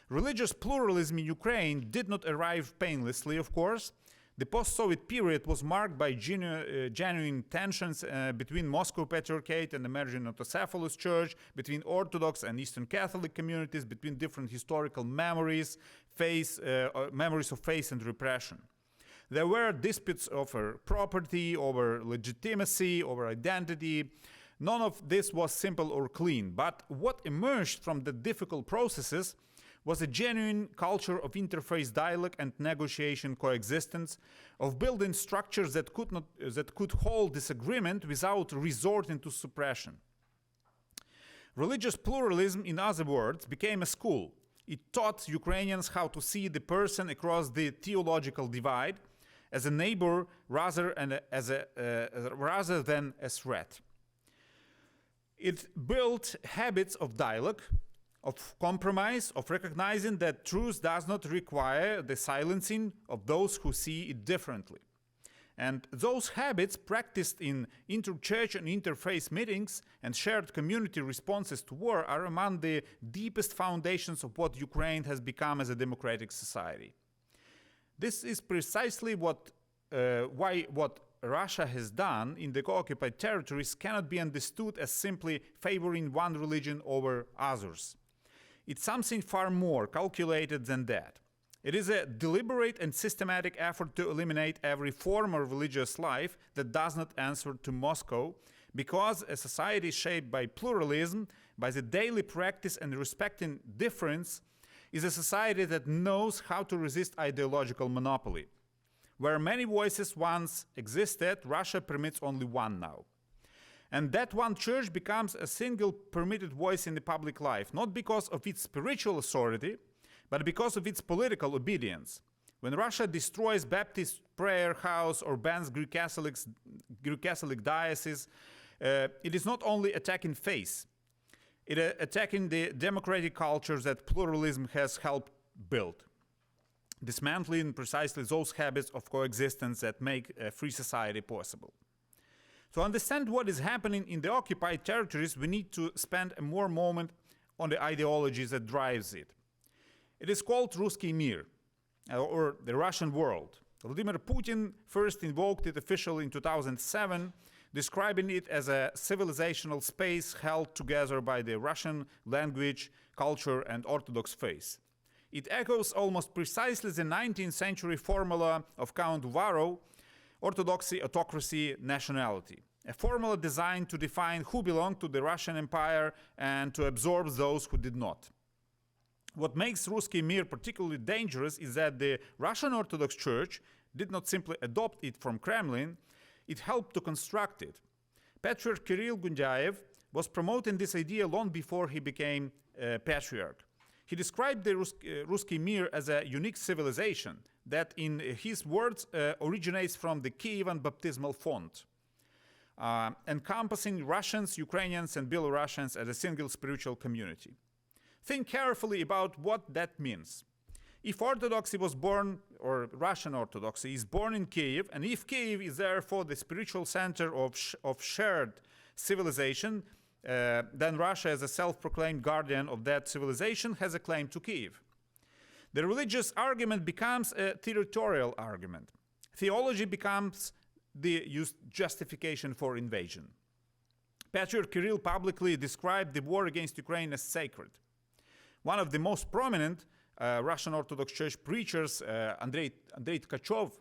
Religious pluralism in Ukraine did not arrive painlessly, of course. The post-Soviet period was marked by genuine tensions between Moscow Patriarchate and emerging autocephalous church, between Orthodox and Eastern Catholic communities, between different historical memories of faith and repression. There were disputes over property, over legitimacy, over identity. None of this was simple or clean, but what emerged from the difficult processes was a genuine culture of interfaith dialogue and negotiation coexistence, of building structures that could hold disagreement without resorting to suppression. Religious pluralism, in other words, became a school. It taught Ukrainians how to see the person across the theological divide as a neighbor rather than a threat. It built habits of dialogue, of compromise, of recognizing that truth does not require the silencing of those who see it differently. And those habits, practiced in inter-church and interfaith meetings and shared community responses to war, are among the deepest foundations of what Ukraine has become as a democratic society. This is precisely what Russia has done in the occupied territories cannot be understood as simply favoring one religion over others. It's something far more calculated than that. It is a deliberate and systematic effort to eliminate every form of religious life that does not answer to Moscow, because a society shaped by pluralism, by the daily practice and respecting difference, is a society that knows how to resist ideological monopoly. Where many voices once existed, Russia permits only one now. And that one church becomes a single permitted voice in the public life, not because of its spiritual authority, but because of its political obedience. When Russia destroys Baptist prayer house or bans Greek Catholic diocese, it is not only attacking faith, it is attacking the democratic cultures that pluralism has helped build, dismantling precisely those habits of coexistence that make a free society possible. To understand what is happening in the occupied territories, we need to spend a more moment on the ideologies that drives it. It is called Ruskiy Mir, or the Russian world. Vladimir Putin first invoked it officially in 2007, describing it as a civilizational space held together by the Russian language, culture, and Orthodox faith. It echoes almost precisely the 19th century formula of Count Varro, orthodoxy, autocracy, nationality. A formula designed to define who belonged to the Russian Empire and to absorb those who did not. What makes Ruskiy Mir particularly dangerous is that the Russian Orthodox Church did not simply adopt it from Kremlin, it helped to construct it. Patriarch Kirill Gundyaev was promoting this idea long before he became patriarch. He described the Ruskiy Mir as a unique civilization that, in his words, originates from the Kievan baptismal font, encompassing Russians, Ukrainians, and Belarusians as a single spiritual community. Think carefully about what that means. If Orthodoxy was born, or Russian Orthodoxy is born in Kiev, and if Kiev is therefore the spiritual center of shared civilization, then Russia, as a self-proclaimed guardian of that civilization, has a claim to Kiev. The religious argument becomes a territorial argument. Theology becomes the justification for invasion. Patriarch Kirill publicly described the war against Ukraine as sacred. One of the most prominent Russian Orthodox Church preachers, Andriy Turiy,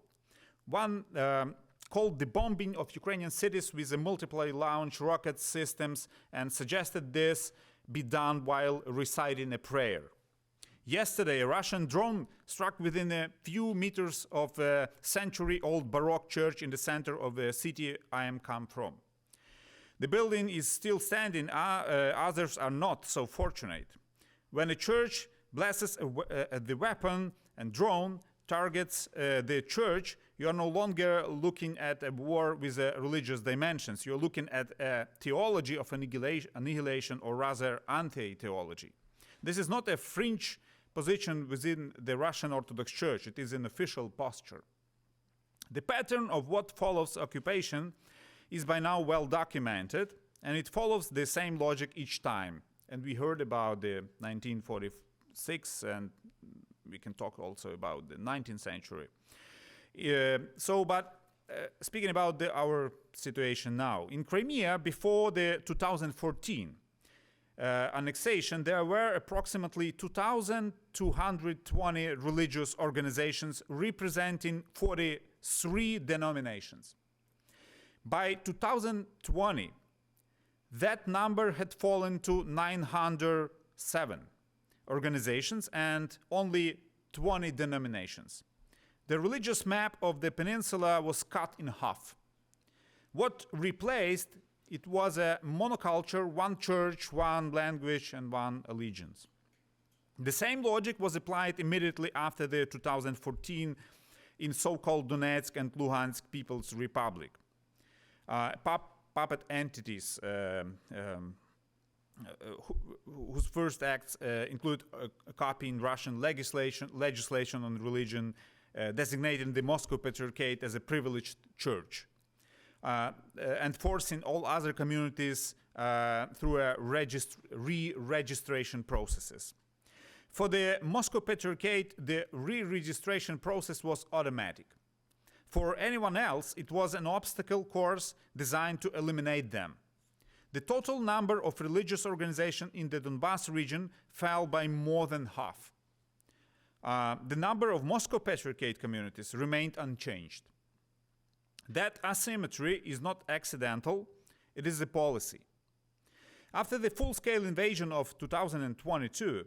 called the bombing of Ukrainian cities with the multiply launch rocket systems and suggested this be done while reciting a prayer. Yesterday, a Russian drone struck within a few meters of a century-old Baroque church in the center of the city I am come from. The building is still standing, others are not so fortunate. When a church blesses the weapon and drone targets the church, you are no longer looking at a war with religious dimensions. You're looking at a theology of annihilation, or rather anti-theology. This is not a fringe position within the Russian Orthodox Church. It is an official posture. The pattern of what follows occupation is by now well documented, and it follows the same logic each time. And we heard about the 1946, and we can talk also about the 19th century. Speaking about our situation now, in Crimea, before the 2014 annexation, there were approximately 2,220 religious organizations representing 43 denominations. By 2020, that number had fallen to 907 organizations and only 20 denominations. The religious map of the peninsula was cut in half. What replaced it was a monoculture, one church, one language, and one allegiance. The same logic was applied immediately after the 2014 in so-called Donetsk and Luhansk People's Republic. Puppet entities whose first acts include copying Russian legislation on religion, designating the Moscow Patriarchate as a privileged church, and forcing all other communities through a re-registration processes. For the Moscow Patriarchate, the re-registration process was automatic. For anyone else, it was an obstacle course designed to eliminate them. The total number of religious organizations in the Donbas region fell by more than half. The number of Moscow Patriarchate communities remained unchanged. That asymmetry is not accidental, it is a policy. After the full-scale invasion of 2022,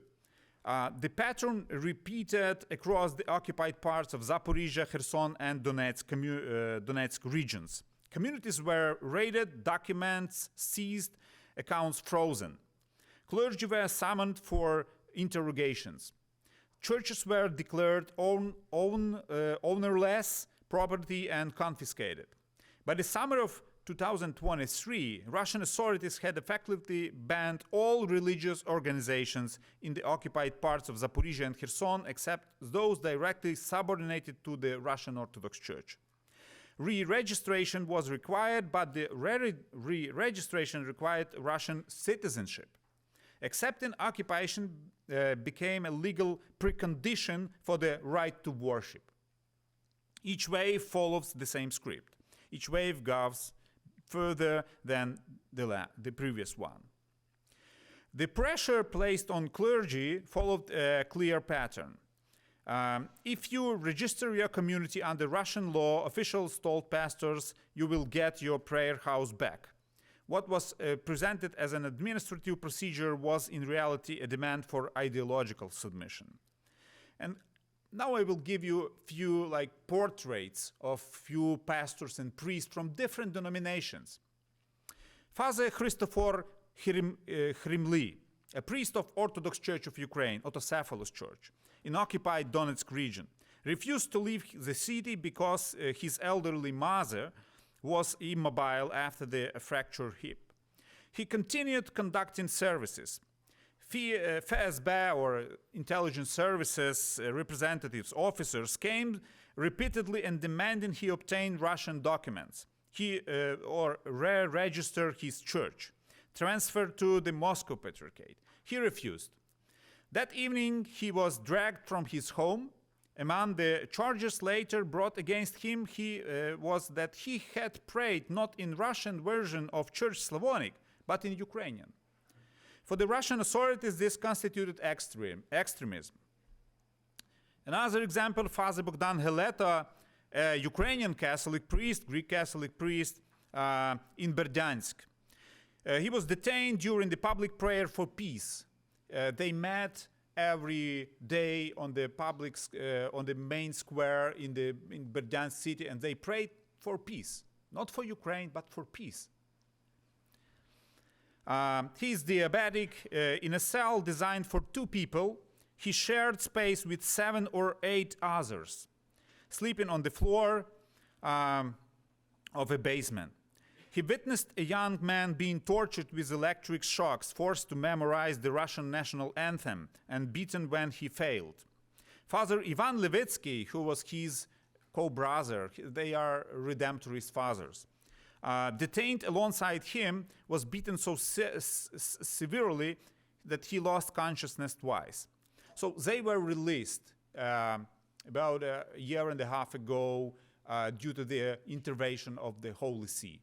the pattern repeated across the occupied parts of Zaporizhia, Kherson, and Donetsk regions. Communities were raided, documents seized, accounts frozen. Clergy were summoned for interrogations. Churches were declared ownerless property and confiscated. By the summer of 2023, Russian authorities had effectively banned all religious organizations in the occupied parts of Zaporizhia and Kherson, except those directly subordinated to the Russian Orthodox Church. Re-registration was required, but the re-registration required Russian citizenship. Accepting occupation became a legal precondition for the right to worship. Each wave follows the same script. Each wave goes further than the previous one. The pressure placed on clergy followed a clear pattern. If you register your community under Russian law, officials told pastors you will get your prayer house back. What was presented as an administrative procedure was in reality a demand for ideological submission. And now I will give you a few portraits of few pastors and priests from different denominations. Father Christopher Hrimly, a priest of Orthodox Church of Ukraine, Autocephalous Church, in occupied Donetsk region, refused to leave the city because his elderly mother was immobile after the fractured hip. He continued conducting services. FSB, or intelligence services representatives, officers, came repeatedly and demanding he obtain Russian documents. Or re-register his church, transfer to the Moscow Patriarchate. He refused. That evening, he was dragged from his home. Among the charges later brought against him was that he had prayed not in Russian version of Church Slavonic, but in Ukrainian. For the Russian authorities, this constituted extremism. Another example, Father Bogdan Heleta, a Ukrainian Catholic priest, Greek Catholic priest, in Berdyansk. He was detained during the public prayer for peace. They met every day on the main square in Berdyansk city, and they prayed for peace, not for Ukraine, but for peace. He is diabetic. In a cell designed for 2 people, he shared space with 7 or 8 others, sleeping on the floor of a basement. He witnessed a young man being tortured with electric shocks, forced to memorize the Russian national anthem, and beaten when he failed. Father Ivan Levitsky, who was his co-brother, they are Redemptorist fathers, detained alongside him, was beaten so severely that he lost consciousness twice. So they were released about a year and a half ago due to the intervention of the Holy See.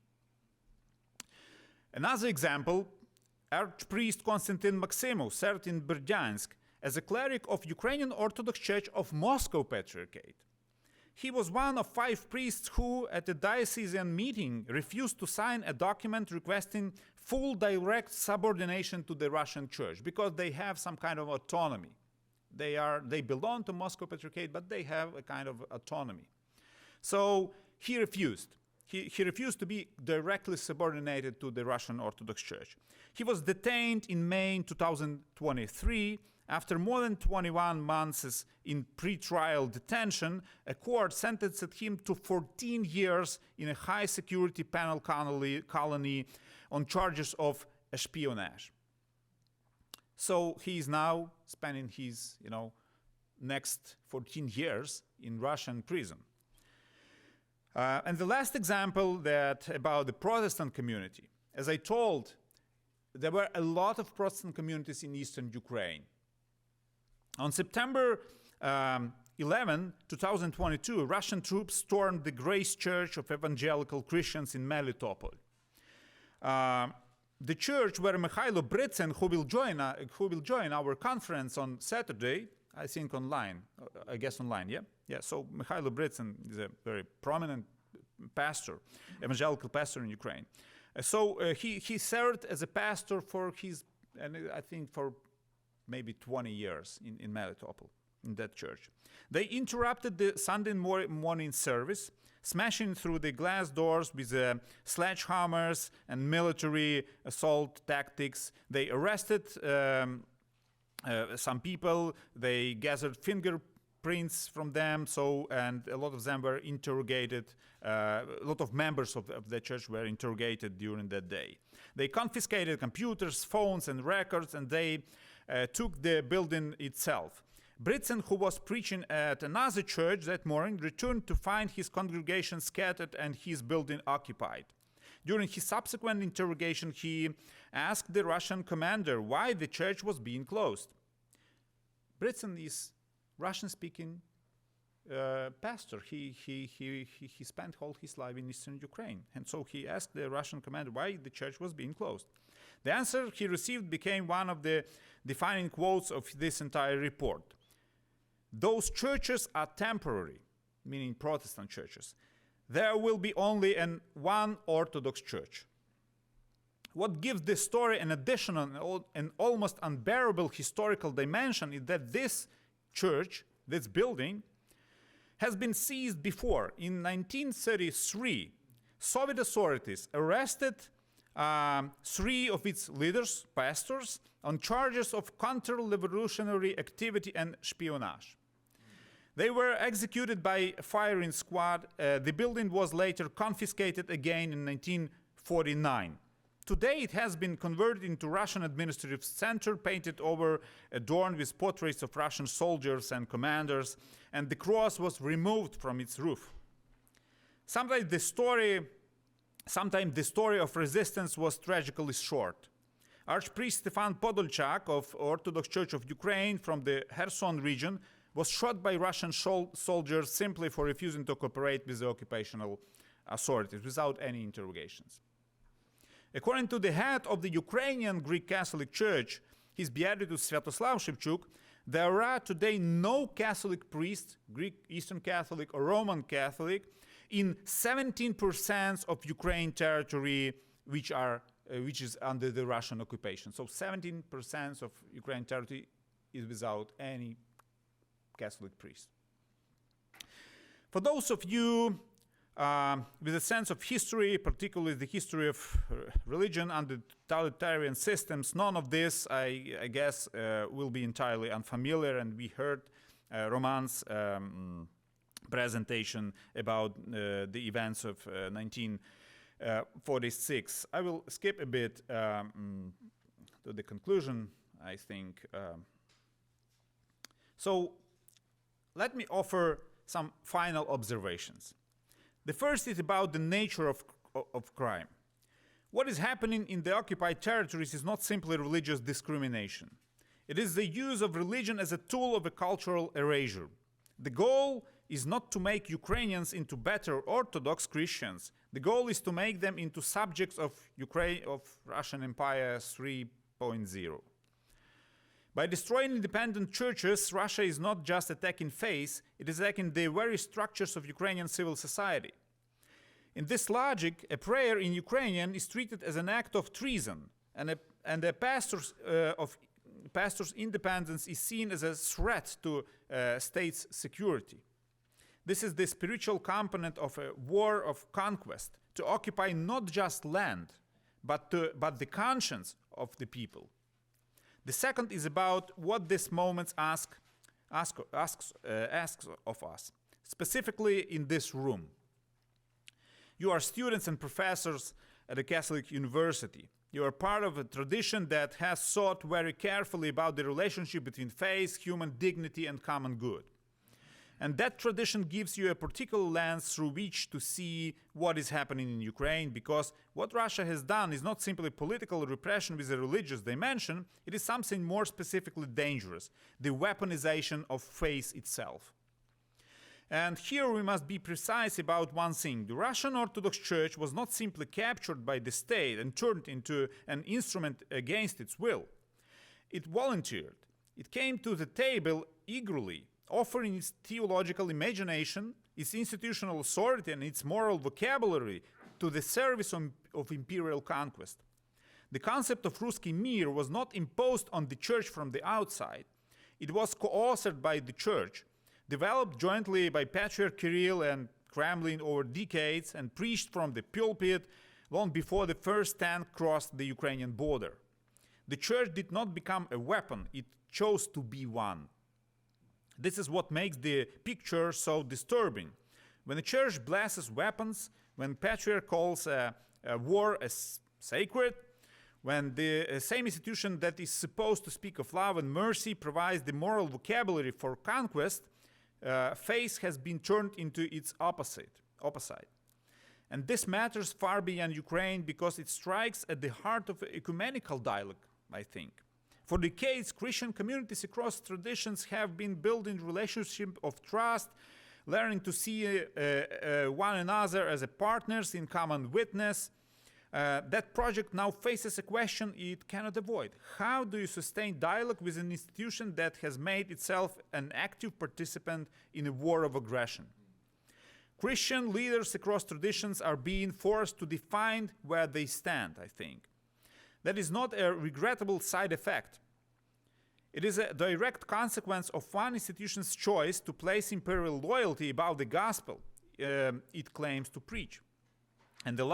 Another example, Archpriest Konstantin Maximov served in Berdyansk as a cleric of Ukrainian Orthodox Church of Moscow Patriarchate. He was one of 5 priests who, at a diocesan meeting, refused to sign a document requesting full direct subordination to the Russian Church because they have some kind of autonomy. They belong to Moscow Patriarchate, but they have a kind of autonomy. So he refused. he refused to be directly subordinated to the Russian Orthodox Church. He was detained in May 2023. After more than 21 months in pre-trial detention, a court sentenced him to 14 years in a high-security penal colony on charges of espionage. So he is now spending his, next 14 years in Russian prison. And the last example about the Protestant community. As I told, there were a lot of Protestant communities in eastern Ukraine. On September 11, 2022, Russian troops stormed the Grace Church of Evangelical Christians in Melitopol. The church where Mikhailo Britsyn, who will join our conference on Saturday, I think online, yeah. So Mikhailo Britsyn is a very prominent pastor, evangelical pastor in Ukraine. He served as a pastor for maybe 20 years in Melitopol, in that church. They interrupted the Sunday morning service, smashing through the glass doors with sledgehammers and military assault tactics. They arrested some people. They gathered fingerprints from them, and a lot of them were interrogated. A lot of members of the church were interrogated during that day. They confiscated computers, phones, and records, and they took the building itself. Britsyn, who was preaching at another church that morning, returned to find his congregation scattered and his building occupied. During his subsequent interrogation, he asked the Russian commander why the church was being closed. Britsyn is Russian-speaking pastor. He spent all his life in eastern Ukraine, and so he asked the Russian commander why the church was being closed. The answer he received became one of the defining quotes of this entire report. Those churches are temporary, meaning Protestant churches. There will be only one Orthodox church. What gives this story an additional and almost unbearable historical dimension is that this church, this building, has been seized before. In 1933, Soviet authorities arrested 3 of its leaders, pastors, on charges of counter-revolutionary activity and espionage. They were executed by a firing squad. The building was later confiscated again in 1949. Today it has been converted into Russian administrative center, painted over, adorned with portraits of Russian soldiers and commanders, and the cross was removed from its roof. Sometimes the story of resistance was tragically short. Archpriest Stefan Podolchak of Orthodox Church of Ukraine from the Kherson region was shot by Russian soldiers simply for refusing to cooperate with the occupational authorities without any interrogations. According to the head of the Ukrainian Greek Catholic Church, His Beatitude Sviatoslav Shevchuk, there are today no Catholic priests, Greek, Eastern Catholic, or Roman Catholic, in 17% of Ukraine territory which is under the Russian occupation. So 17% of Ukraine territory is without any Catholic priest. For those of you with a sense of history, particularly the history of religion under totalitarian systems, none of this, I guess, will be entirely unfamiliar, and we heard Roman's presentation about the events of 1946. I will skip a bit to the conclusion, I think. So let me offer some final observations. The first is about the nature of crime. What is happening in the occupied territories is not simply religious discrimination. It is the use of religion as a tool of a cultural erasure. The goal is not to make Ukrainians into better Orthodox Christians. The goal is to make them into subjects of Russian Empire 3.0. By destroying independent churches, Russia is not just attacking faith, it is attacking the very structures of Ukrainian civil society. In this logic, a prayer in Ukrainian is treated as an act of treason, and a pastor's independence is seen as a threat to state's security. This is the spiritual component of a war of conquest, to occupy not just land, but the conscience of the people. The second is about what this moment asks of us, specifically in this room. You are students and professors at a Catholic university. You are part of a tradition that has thought very carefully about the relationship between faith, human dignity, and common good. And that tradition gives you a particular lens through which to see what is happening in Ukraine, because what Russia has done is not simply political repression with a religious dimension, it is something more specifically dangerous, the weaponization of faith itself. And here we must be precise about one thing. The Russian Orthodox Church was not simply captured by the state and turned into an instrument against its will. It volunteered. It came to the table eagerly, offering its theological imagination, its institutional authority, and its moral vocabulary to the service of imperial conquest. The concept of Ruski Mir was not imposed on the church from the outside. It was co-authored by the church, developed jointly by Patriarch Kirill and Kremlin over decades, and preached from the pulpit long before the first tank crossed the Ukrainian border. The church did not become a weapon, it chose to be one. This is what makes the picture so disturbing. When the church blesses weapons, when Patriarch calls a war as sacred, when the same institution that is supposed to speak of love and mercy provides the moral vocabulary for conquest, faith has been turned into its opposite. And this matters far beyond Ukraine because it strikes at the heart of ecumenical dialogue, I think. For decades, Christian communities across traditions have been building relationship of trust, learning to see one another as partners in common witness. That project now faces a question it cannot avoid. How do you sustain dialogue with an institution that has made itself an active participant in a war of aggression? Christian leaders across traditions are being forced to define where they stand, I think. That is not a regrettable side effect. It is a direct consequence of one institution's choice to place imperial loyalty above the gospel it claims to preach. And the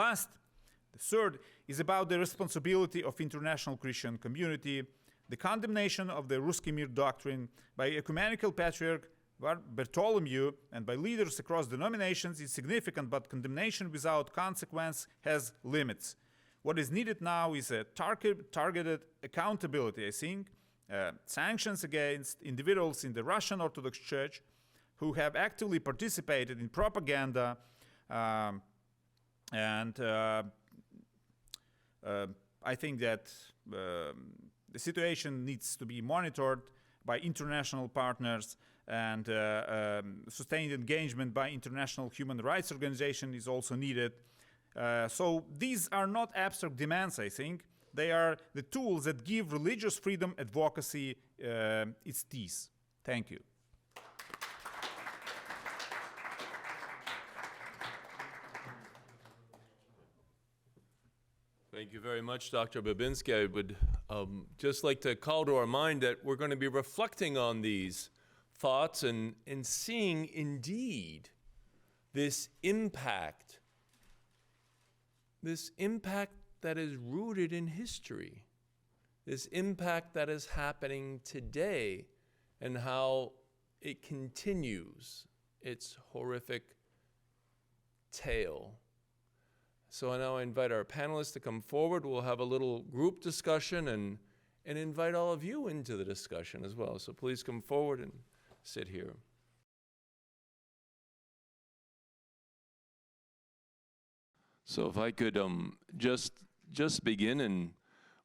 third, is about the responsibility of international Christian community. The condemnation of the Ruski Mir doctrine by ecumenical patriarch Bartholomew and by leaders across denominations is significant, but condemnation without consequence has limits. What is needed now is a targeted accountability, I think, sanctions against individuals in the Russian Orthodox Church who have actively participated in propaganda, and I think that the situation needs to be monitored by international partners, and sustained engagement by international human rights organizations is also needed. So these are not abstract demands, I think. They are the tools that give religious freedom advocacy its teeth. Thank you. Thank you very much, Dr. Babinskiy. I would just like to call to our mind that we're going to be reflecting on these thoughts and seeing indeed this impact that is rooted in history, this impact that is happening today, and how it continues its horrific tale. So I now invite our panelists to come forward. We'll have a little group discussion and invite all of you into the discussion as well. So please come forward and sit here. So if I could just begin, and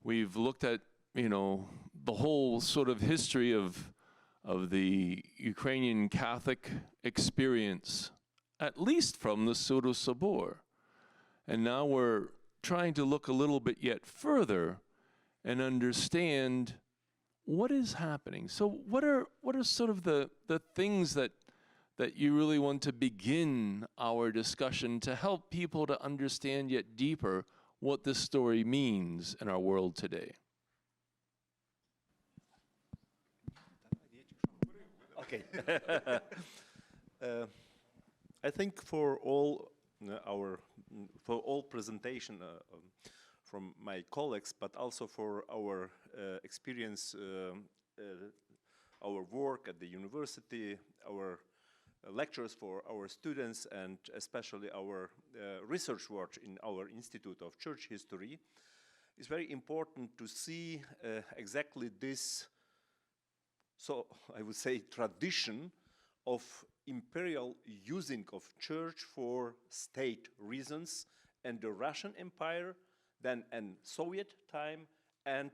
we've looked at, the whole sort of history of the Ukrainian Catholic experience, at least from the Pseudo-Sobor. And now we're trying to look a little bit yet further and understand what is happening. So what are sort of the things that you really want to begin our discussion to help people to understand yet deeper what this story means in our world today? Okay. I think for all presentation from my colleagues, but also for our experience, our work at the university, our lectures for our students, and especially our research work in our Institute of Church History, it's very important to see exactly this, so I would say, tradition of imperial using of church for state reasons, and the Russian Empire, then in Soviet time, and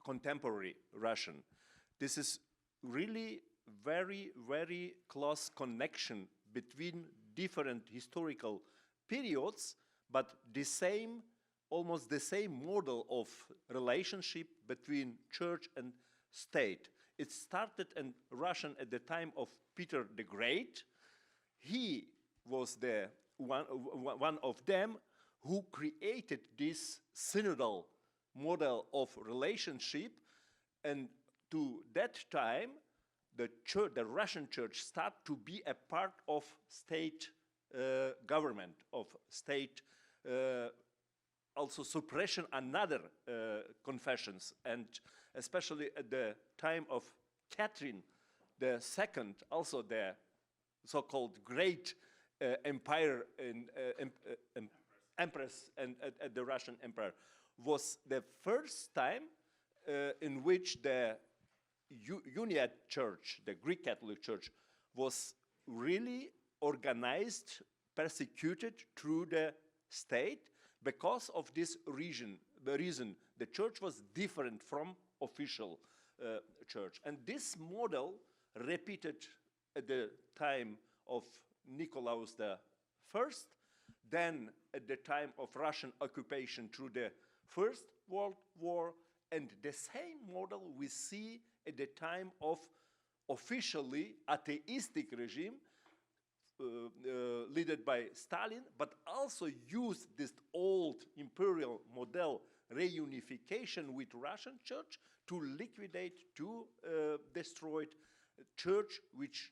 contemporary Russian. This is really very, very close connection between different historical periods, but the same, almost the same model of relationship between church and state. It started in Russian at the time of Peter the Great. He was the one of them who created this synodal model of relationship, and to that time, the Russian church started to be a part of state government, of state also suppression another confessions, and especially at the time of Catherine the Second, also the so-called Great Empire Empress and the Russian Empire, was the first time in which the Uniate Church, the Greek Catholic Church, was really organized, persecuted through the state because of this reason. The reason the church was different from official church. And this model repeated at the time of Nicolaus I, then at the time of Russian occupation through the First World War, and the same model we see at the time of officially atheistic regime led by Stalin, but also used this old imperial model reunification with Russian church to liquidate, to destroy church which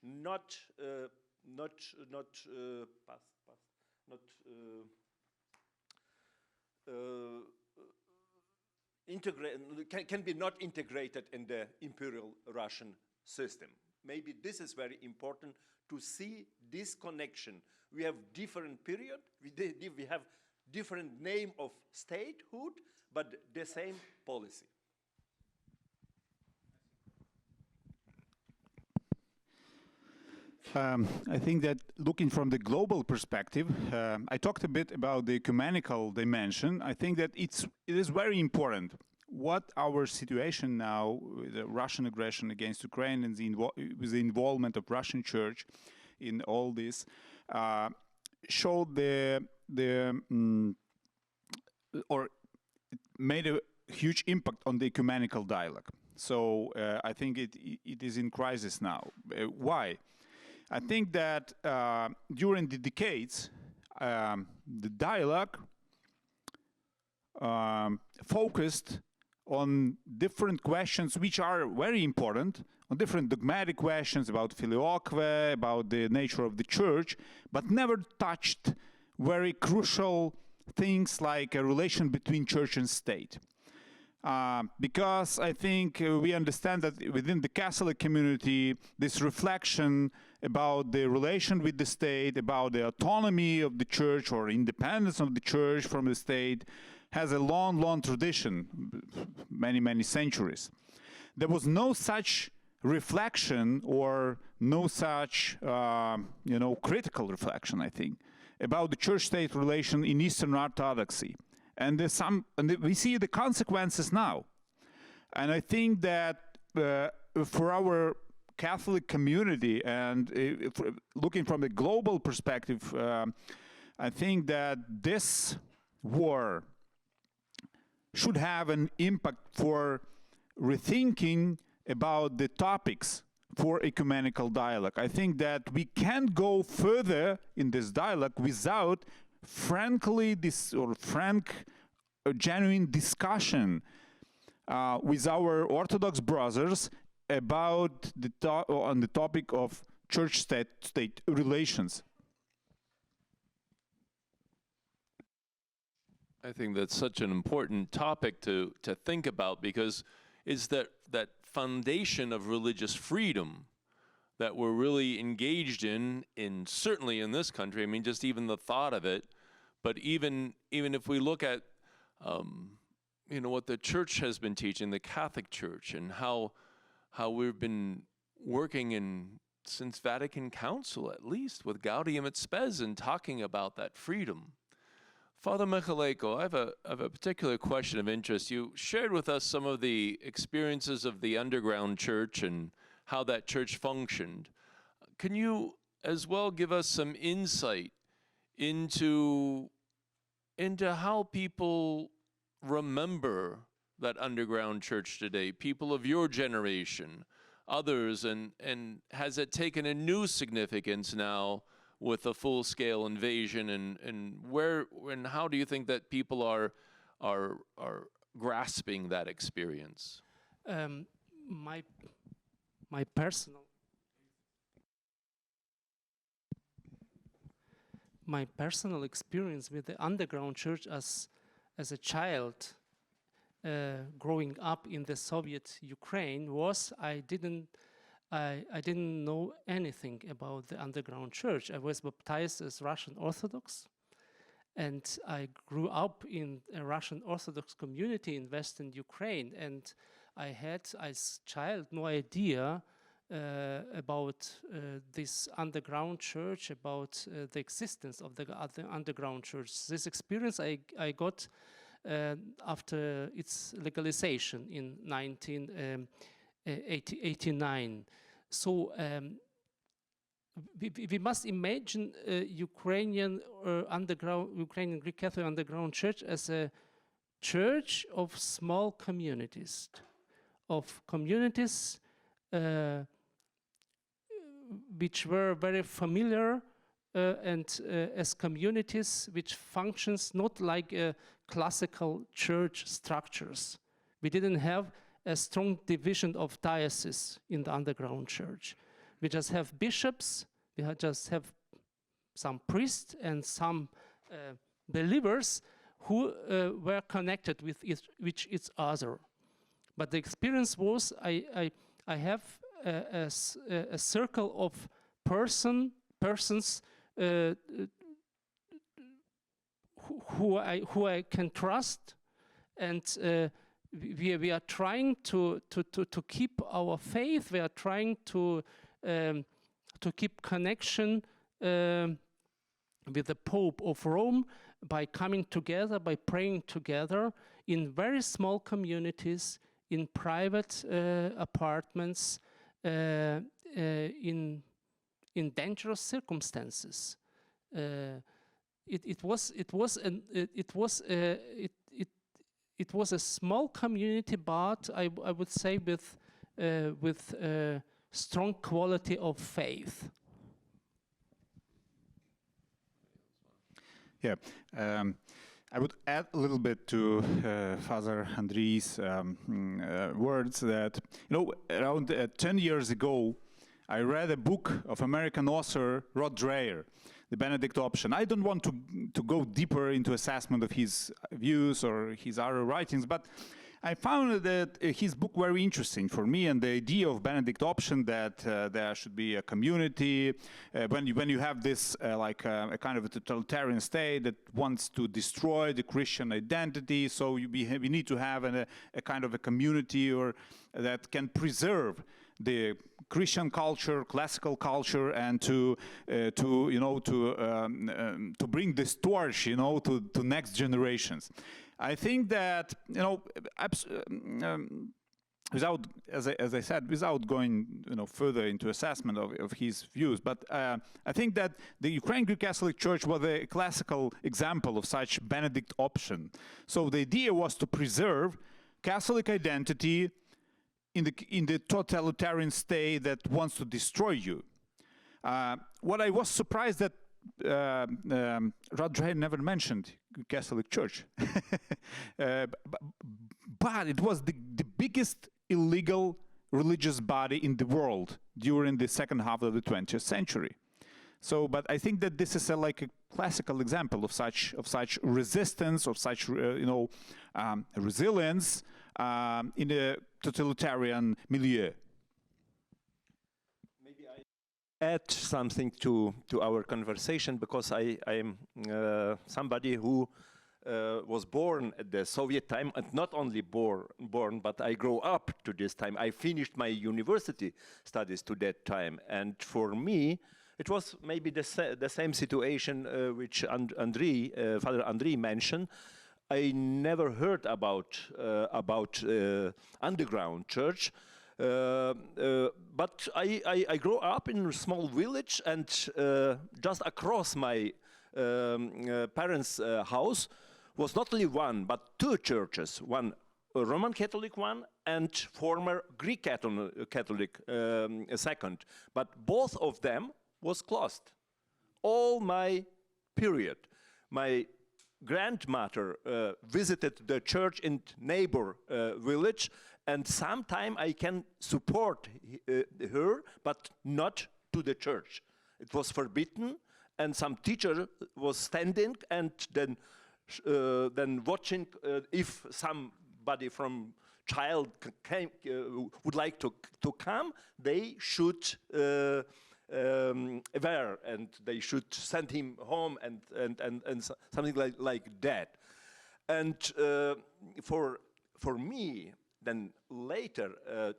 can be not integrated in the imperial Russian system. Maybe this is very important to see this connection. We have different period, we have different name of statehood, but the same policy. I think that looking from the global perspective, I talked a bit about the ecumenical dimension. I think that it is very important what our situation now, the Russian aggression against Ukraine and with the involvement of Russian Church in all this, showed or it made a huge impact on the ecumenical dialogue. So I think it is in crisis now. Why? I think that during the decades, the dialogue focused on different questions which are very important, on different dogmatic questions about filioque, about the nature of the church, but never touched very crucial things like a relation between church and state. Because I think we understand that within the Catholic community, this reflection about the relation with the state, about the autonomy of the church or independence of the church from the state, has a long, long tradition, many, many centuries. There was no such reflection or no such, critical reflection, I think, about the church-state relation in Eastern Orthodoxy. And we see the consequences now. And I think that for our Catholic community, and looking from a global perspective, I think that this war should have an impact for rethinking about the topics for ecumenical dialogue. I think that we can't go further in this dialogue without frank, genuine discussion with our Orthodox brothers about on the topic of church-state relations. I think that's such an important topic to think about, because it's that foundation of religious freedom that we're really engaged in certainly in this country. I mean, just even the thought of it. But even if we look at what the church has been teaching, the Catholic Church, and how we've been working since Vatican Council, at least, with Gaudium et Spes, and talking about that freedom. Father Mykhaleyko, I have a particular question of interest. You shared with us some of the experiences of the underground church and how that church functioned. Can you as well give us some insight into how people remember that underground church today, people of your generation, others, and has it taken a new significance now with a full-scale invasion, and where and how do you think that people are grasping that experience? My personal experience with the underground church as a child growing up in the Soviet Ukraine was I didn't know anything about the underground church. I was baptized as Russian Orthodox, and I grew up in a Russian Orthodox community in Western Ukraine, and I had as child no idea about this underground church, about the existence of the underground church. This experience I got after its legalization in 1989. So we must imagine Ukrainian Greek Catholic underground church as a church of small communities, which were very familiar and as communities which functions not like classical church structures. We didn't have a strong division of dioceses in the underground church. We just have bishops, just have some priests and some believers who were connected with each other. But the experience was I have a circle of persons who I can trust, and we are trying to keep our faith. We are trying to keep connection with the Pope of Rome by coming together, by praying together in very small communities, in private apartments, in dangerous circumstances. It was a small community, but I would say with strong quality of faith. Yeah, I would add a little bit to Father Andriy's words that, around 10 years ago, I read a book of American author Rod Dreher, The Benedict Option. I don't want to go deeper into assessment of his views or his other writings, but I found that his book very interesting for me, and the idea of Benedict option that there should be a community when you have this like a kind of a totalitarian state that wants to destroy the Christian identity, so we need to have a kind of a community or that can preserve the Christian culture, classical culture, and to bring this torch, to next generations. I think that, without, as I said, without going further into assessment of his views, but I think that the Ukrainian Greek Catholic Church was a classical example of such Benedict option. So the idea was to preserve Catholic identity in the totalitarian state that wants to destroy you. What I was surprised that Rod Dreher never mentioned Catholic Church, but it was the biggest illegal religious body in the world during the second half of the 20th century. So, but I think that this is like a classical example of such resistance, of such resilience in a totalitarian milieu. Maybe I add something to our conversation, because I am somebody who was born at the Soviet time, and not only born, but I grew up to this time. I finished my university studies to that time, and for me, it was maybe the same situation which Father Andriy mentioned. I never heard about underground church, but I grew up in a small village, and just across my parents' house was not only one, but two churches. One a Roman Catholic one, and former Greek Catholic second. But both of them was closed. All my period, my grandmother visited the church in neighbor village, and sometime I can support her, but not to the church. It was forbidden, and some teacher was standing and then watching if somebody from child would like to come, they should aware, and they should send him home, and something like that. And for me, then later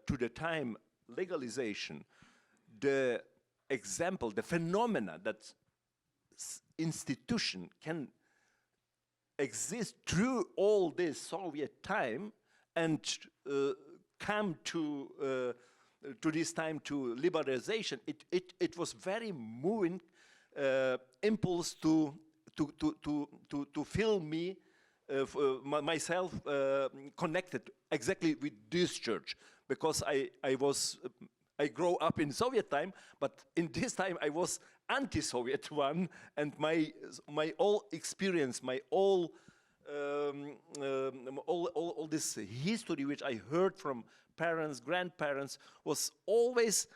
to the time legalization, the example, the phenomena that institution can exist through all this Soviet time and come to this time to liberalization, it was very moving impulse to feel me myself connected exactly with this church, because I grew up in Soviet time, but in this time I was anti-Soviet one, and my all experience, my all this history which I heard from parents, grandparents, was always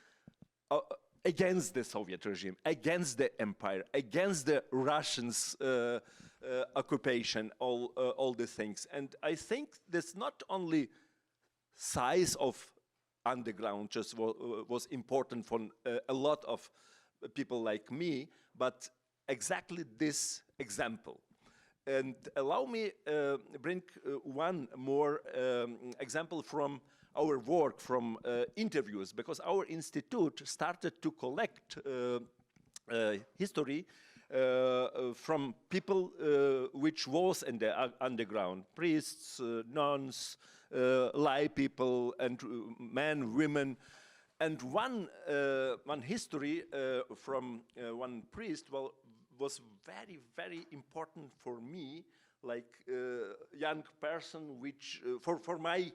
against the Soviet regime, against the empire, against the Russians' occupation, all the things. And I think that's not only size of underground just was important for a lot of people like me, but exactly this example. And allow me bring one more example from our work, from interviews, because our institute started to collect history from people which was in the underground, priests, nuns, lay people, and men, women. And one history from one priest, well, was very, very important for me, like young person, which for my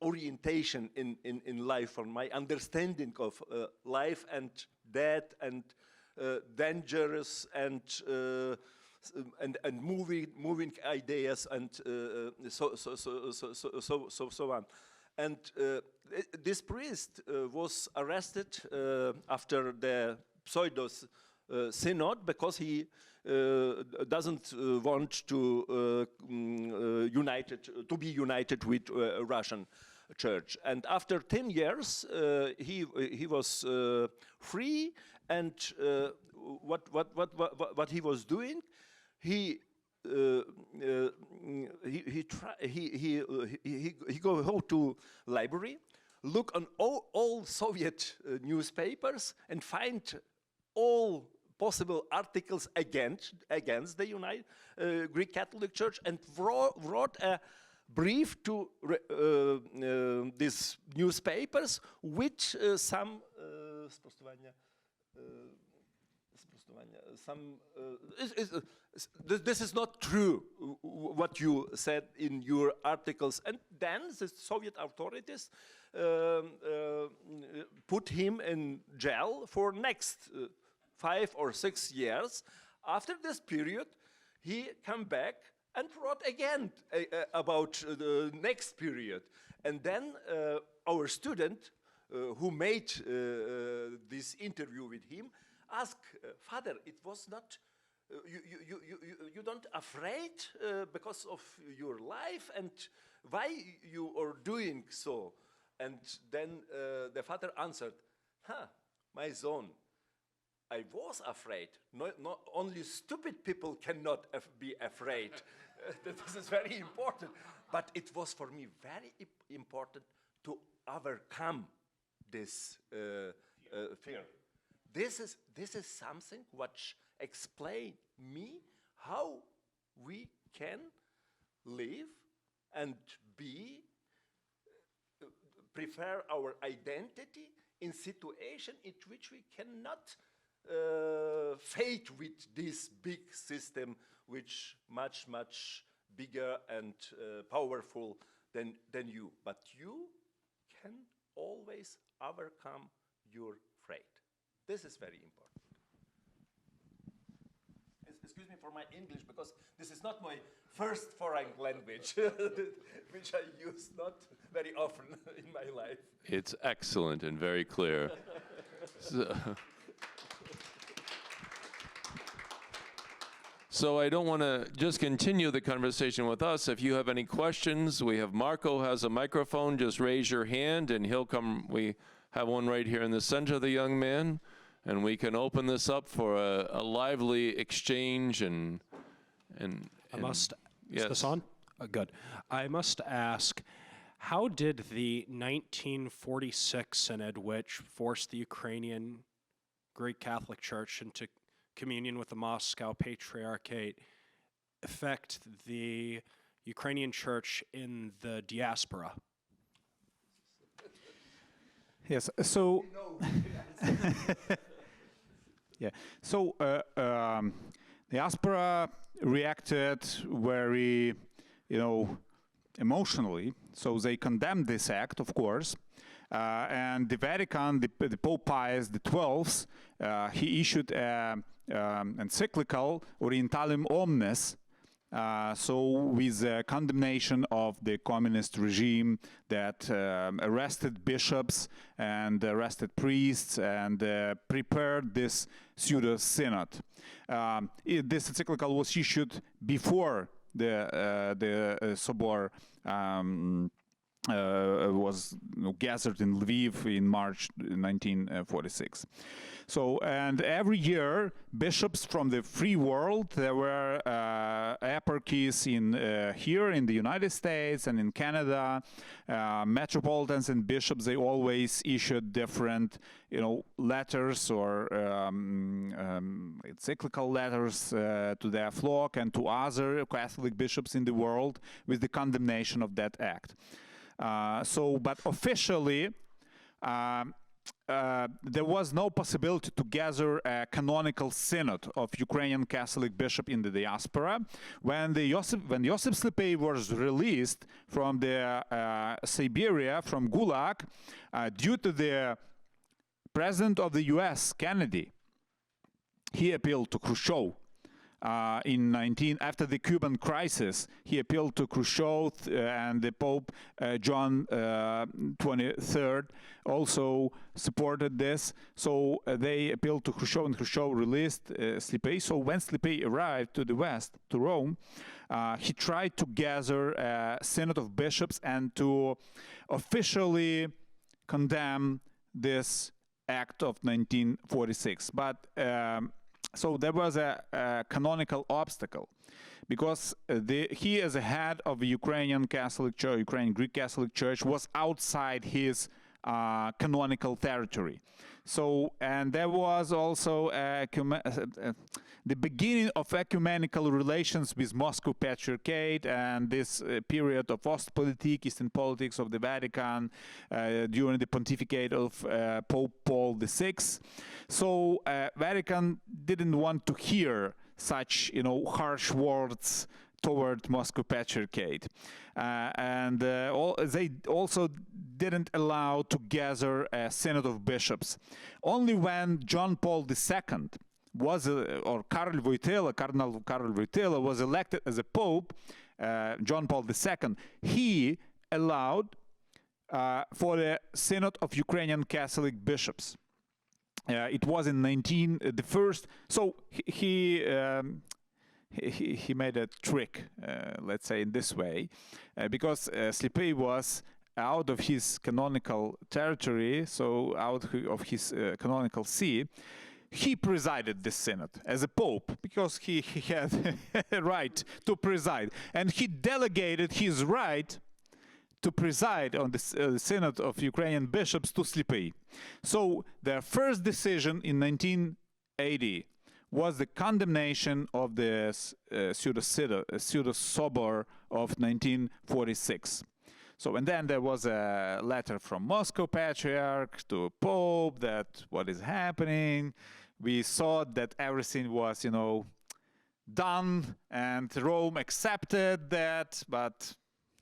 orientation in life, for my understanding of life and death and dangerous and moving ideas and so on. And this priest was arrested after the Pseudo-Synod because he doesn't want to be united with Russian Church. And after 10 years, he was free. And what he was doing, he go home to library, look on all Soviet newspapers, and find all possible articles against the Greek Catholic Church, and wrote a brief to these newspapers, which this is not true, what you said in your articles. And then the Soviet authorities put him in jail for next 5 or 6 years. After this period, he came back and wrote again about the next period. And then our student who made this interview with him asked, Father, it was not you don't afraid because of your life, and why you are doing so? And then the father answered, my son, I was afraid. Not only stupid people cannot be afraid. This is very important. But it was for me very important to overcome this fear. This is something which explains me how we can live and prefer our identity in situation in which we cannot fight with this big system, which much bigger and powerful than you. But you can always overcome your fear. This is very important. Excuse me for my English, because this is not my first foreign language, which I use not very often in my life. It's excellent and very clear. So I don't want to just continue the conversation with us. If you have any questions, we have Marco has a microphone. Just raise your hand and he'll come. We have one right here in the center of the young man, and we can open this up for a lively exchange and I must. Yes. Is this on? Good. I must ask, how did the 1946 synod, which forced the Ukrainian Greek Catholic Church into communion with the Moscow Patriarchate, affect the Ukrainian Church in the diaspora? Yes. So. Yeah. So diaspora reacted very, emotionally. So they condemned this act, of course. And the Vatican, the Pope Pius XII, he issued an encyclical Orientalem Omnes, so with condemnation of the communist regime that arrested bishops and arrested priests and prepared this pseudo-synod. This encyclical was issued before the Sobor was gathered in Lviv in March 1946. So, and every year, bishops from the free world, there were eparchies here in the United States and in Canada, metropolitans and bishops, they always issued different, letters or encyclical letters to their flock and to other Catholic bishops in the world with the condemnation of that act. But officially, there was no possibility to gather a canonical synod of Ukrainian Catholic bishop in the diaspora. When Josip Slipy was released from the Siberia, from Gulag, due to the president of the U.S., Kennedy, he appealed to Khrushchev. After the Cuban crisis, he appealed to Khrushchev, and the Pope John 23rd also supported this. So they appealed to Khrushchev, and Khrushchev released Slipy. So when Slipy arrived to the West, to Rome, he tried to gather a synod of bishops and to officially condemn this act of 1946. But so there was a canonical obstacle, because he, as a head of the Ukrainian Catholic Church, Ukrainian Greek Catholic Church, was outside his canonical territory. So, and there was also the beginning of ecumenical relations with Moscow Patriarchate and this period of Ostpolitik, Eastern politics of the Vatican during the pontificate of Pope Paul VI. So Vatican didn't want to hear such, harsh words toward Moscow Patriarchate. And they also didn't allow to gather a synod of bishops. Only when John Paul II Cardinal Karol Wojtyla was elected as a pope, John Paul II, he allowed for the synod of Ukrainian Catholic bishops. it was in the first. So he made a trick, let's say in this way, because Slipy was out of his canonical territory, so out of his canonical see. He presided the synod as a pope because he had a right to preside, and he delegated his right to preside on the synod of Ukrainian bishops to Slipy. So their first decision in 1980 was the condemnation of the Pseudo-Sobor of 1946. So, and then there was a letter from Moscow Patriarch to Pope that what is happening. We saw that everything was, done, and Rome accepted that, but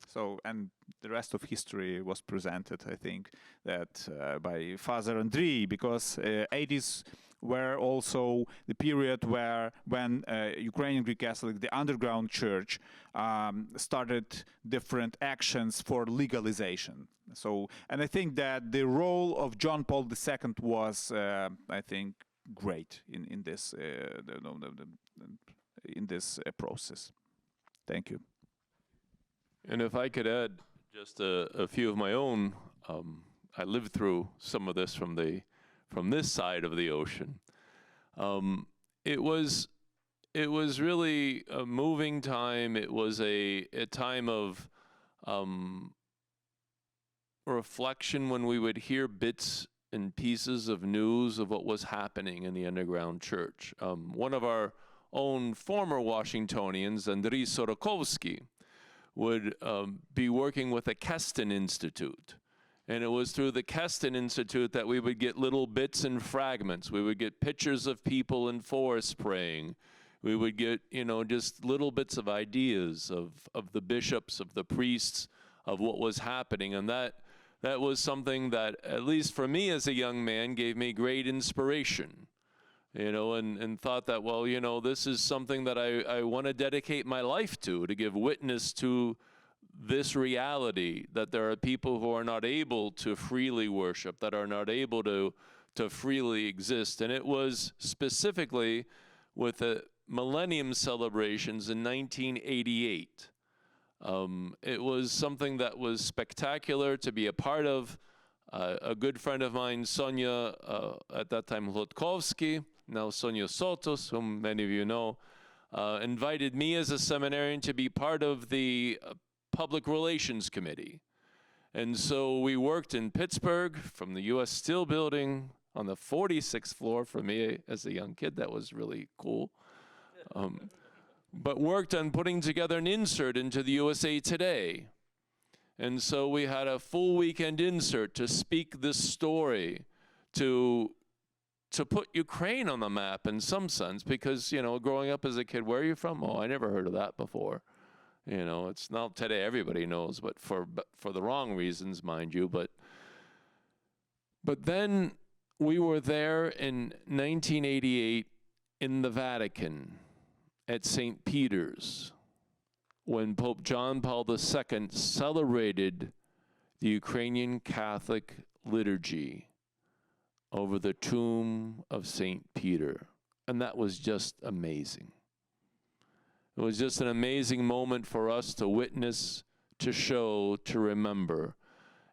so, and the rest of history was presented, I think, that by Father Andriy, because 80s were also the period when Ukrainian Greek Catholic, the underground church, started different actions for legalization. So, and I think that the role of John Paul II was, I think, great in this process. Thank you. And if I could add just a few of my own, I lived through some of this from this side of the ocean. It was really a moving time. It was a time of reflection when we would hear bits and pieces of news of what was happening in the underground church. One of our own former Washingtonians, Andriy Mykhaleyko, would be working with the Keston Institute. And it was through the Keston Institute that we would get little bits and fragments. We would get pictures of people in forests praying. We would get, just little bits of ideas of the bishops, of the priests, of what was happening. And that was something that, at least for me as a young man, gave me great inspiration. And thought that, well, this is something that I want to dedicate my life to give witness to this reality, that there are people who are not able to freely worship, that are not able to freely exist. And it was specifically with the Millennium celebrations in 1988. It was something that was spectacular to be a part of. A good friend of mine, Sonia, at that time Hlotkovsky, now Sonia Sotos, whom many of you know, invited me as a seminarian to be part of the Public Relations Committee. And so we worked in Pittsburgh from the U.S. Steel Building on the 46th floor. For me, as a young kid, that was really cool. But worked on putting together an insert into the USA Today. And so we had a full weekend insert to speak this story, to put Ukraine on the map in some sense, because, growing up as a kid, where are you from? Oh, I never heard of that before. It's not today, everybody knows, but for the wrong reasons, mind you. But then we were there in 1988 in the Vatican at St. Peter's, when Pope John Paul II celebrated the Ukrainian Catholic liturgy over the tomb of St. Peter. And that was just amazing. It was just an amazing moment for us to witness, to show, to remember.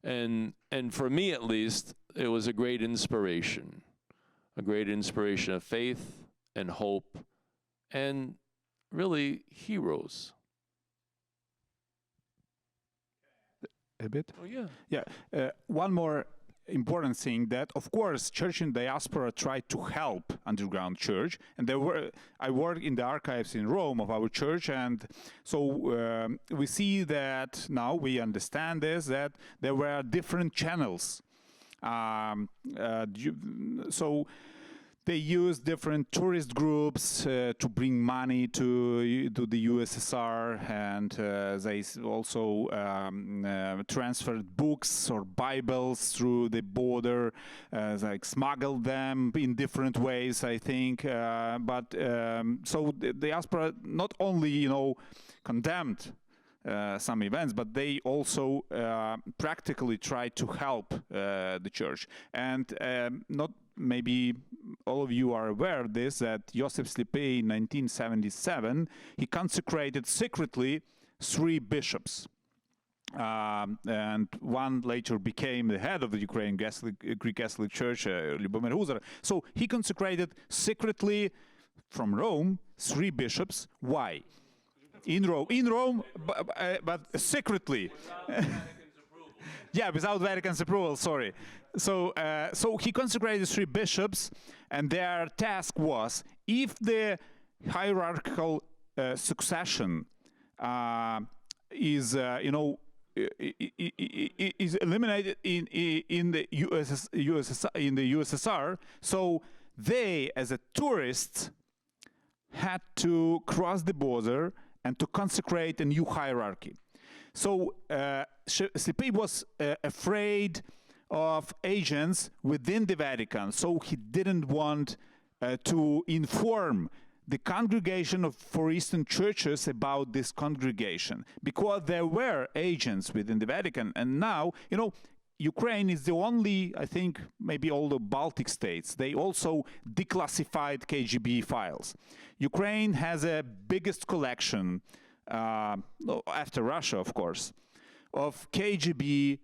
And for me, at least, it was a great inspiration of faith and hope and really heroes. A bit? Oh, yeah. Yeah. One more important thing, that of course church in diaspora tried to help underground church, and I worked in the archives in Rome of our church, and so we see that now we understand this, that there were different channels. So they use different tourist groups to bring money to the USSR, and they also transferred books or Bibles through the border, like smuggled them in different ways, I think. So the diaspora not only, condemned some events, but they also practically tried to help the church. And not maybe all of you are aware of this, that Josip Slipi in 1977, he consecrated secretly 3 bishops. And one later became the head of the Ukrainian Greek Catholic Church, Lyubomir Huzar. So he consecrated secretly from Rome 3 bishops. Why? In Rome, but secretly. Yeah, without Vatican's approval, sorry. So he consecrated 3 bishops, and their task was, if the hierarchical succession is eliminated in the USSR, so they, as a tourist, had to cross the border and to consecrate a new hierarchy. So Slipi was afraid of agents within the Vatican, so he didn't want to inform the congregation for Eastern churches about this congregation, because there were agents within the Vatican. And now, Ukraine is the only, I think, maybe all the Baltic states, they also declassified KGB files. Ukraine has a biggest collection, after Russia, of course, of KGB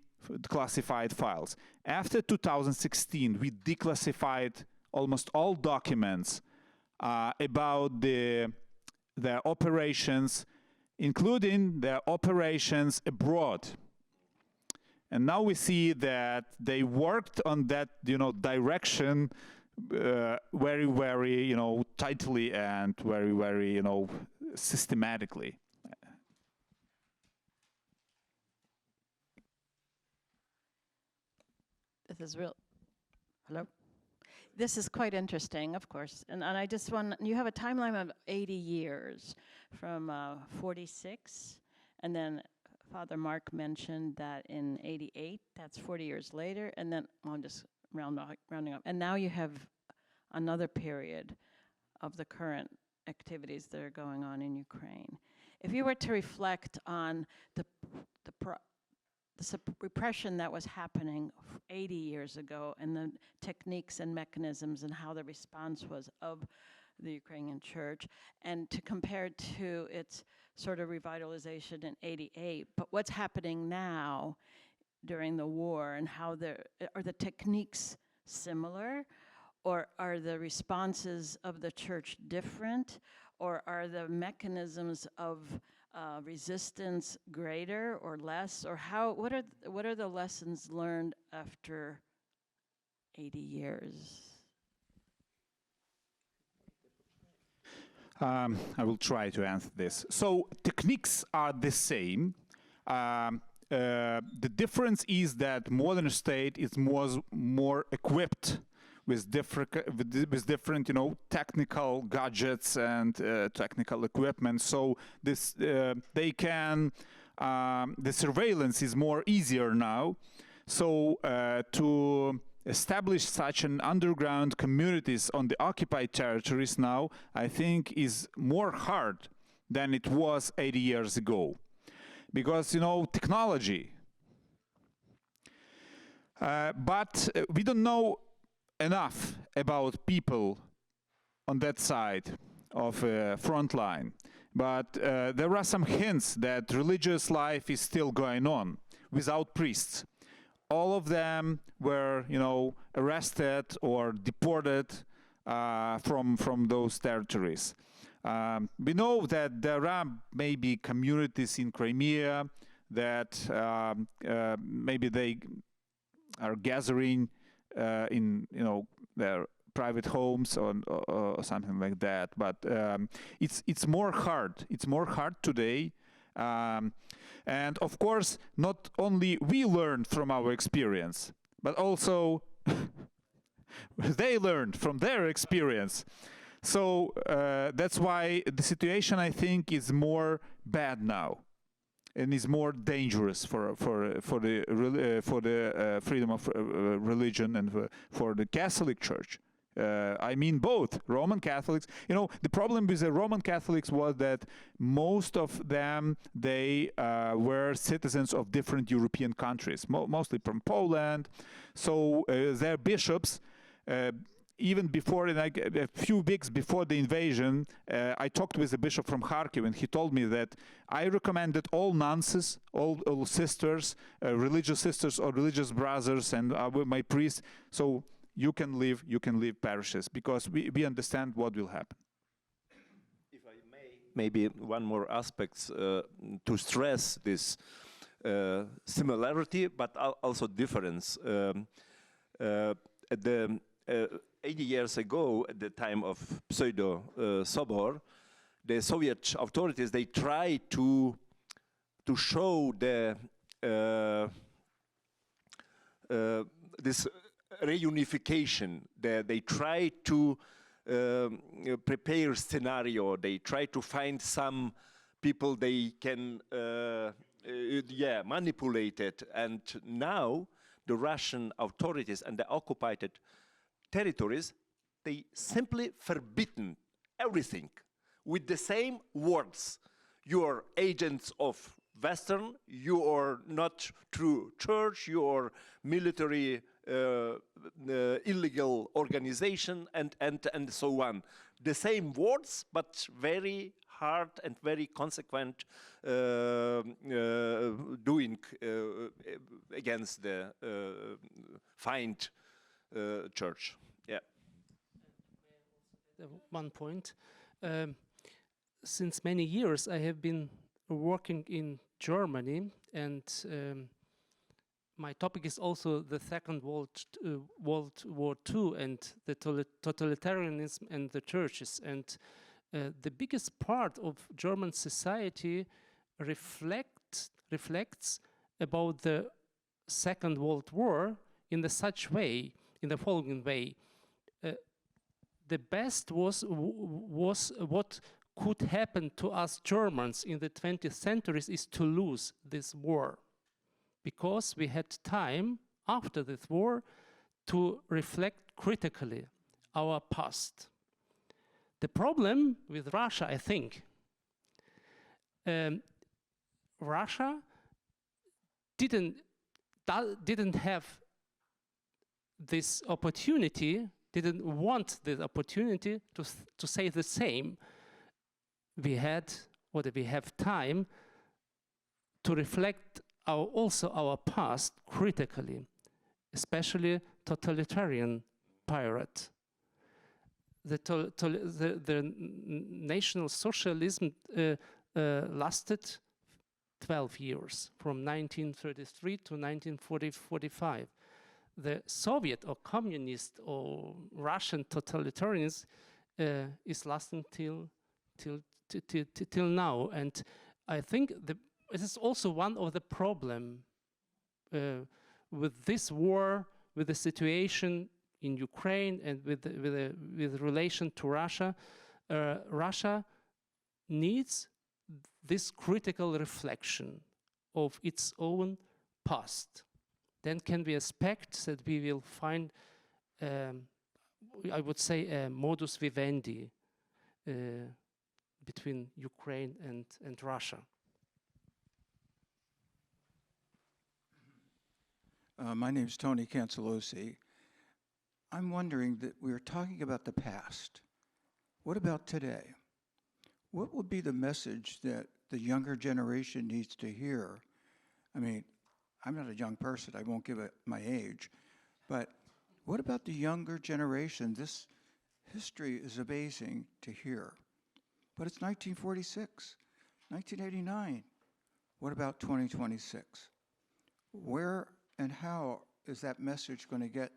classified files. After 2016, we declassified almost all documents about their operations, including their operations abroad. And now we see that they worked on that, direction very, very, tightly and very, very, systematically. This is real. Hello? This is quite interesting, of course. And I just want, you have a timeline of 80 years from 46, and then Father Mark mentioned that in 88, that's 40 years later, and then I'm just rounding up. And now you have another period of the current activities that are going on in Ukraine. If you were to reflect on the repression that was happening 80 years ago, and the techniques and mechanisms and how the response was of the Ukrainian church, and to compare it to its sort of revitalization in 88, but what's happening now during the war, and how are the techniques similar, or are the responses of the church different, or are the mechanisms of resistance greater or less, or what are the lessons learned after 80 years? I will try to answer this. So techniques are the same. The difference is that modern state is more equipped with different, technical gadgets and technical equipment. So this they can the surveillance is more easier now. So to establish such an underground communities on the occupied territories now, I think, is more hard than it was 80 years ago, because technology. But we don't know enough about people on that side of front line. But there are some hints that religious life is still going on without priests. All of them were, arrested or deported from those territories. We know that there are maybe communities in Crimea that maybe they are gathering in their private homes or something like that. But it's more hard. It's more hard today. And of course, not only we learned from our experience, but also they learned from their experience. So that's why the situation, I think, is more bad now, and is more dangerous for the freedom of religion and for the Catholic Church. I mean both Roman Catholics. The problem with the Roman Catholics was that most of them, they were citizens of different European countries, mostly from Poland. So their bishops Even before, a few weeks before the invasion, I talked with a bishop from Kharkiv, and he told me that I recommended all nunces, all sisters, religious sisters or religious brothers, and my priests. So you can leave parishes, because we understand what will happen. If I may, maybe one more aspect to stress this similarity, but also difference. At the 80 years ago, at the time of Pseudo-Sobor, the Soviet authorities, they tried to show this reunification. They tried to prepare scenario. They tried to find some people they can manipulate it. And now the Russian authorities and the occupied territories, they simply forbidden everything with the same words. You are agents of Western, you are not true church, you are military illegal organization, and so on. The same words, but very hard and very consequent doing against the find church. Yeah. One point. Since many years, I have been working in Germany, and my topic is also the Second World War II and the totalitarianism and the churches. And the biggest part of German society reflects about the Second World War in the following way. The best was what could happen to us Germans in the 20th centuries is to lose this war, because we had time after this war to reflect critically our past. The problem with Russia, I think, Russia didn't have this opportunity, didn't want the opportunity to say the same. We have time to reflect also our past critically, especially totalitarian period. The National Socialism lasted 12 years, from 1933 to 1945. The Soviet or communist or Russian totalitarianism is lasting till now, and I think it is also one of the problem with this war, with the situation in Ukraine, and with relation to Russia. Russia needs this critical reflection of its own past. Then can we expect that we will find, I would say, a modus vivendi between Ukraine and Russia? My name is Tony Cancelosi. I'm wondering that we are talking about the past. What about today? What would be the message that the younger generation needs to hear? I mean, I'm not a young person, I won't give it my age, but what about the younger generation? This history is amazing to hear, but it's 1946, 1989. What about 2026? Where and how is that message going to get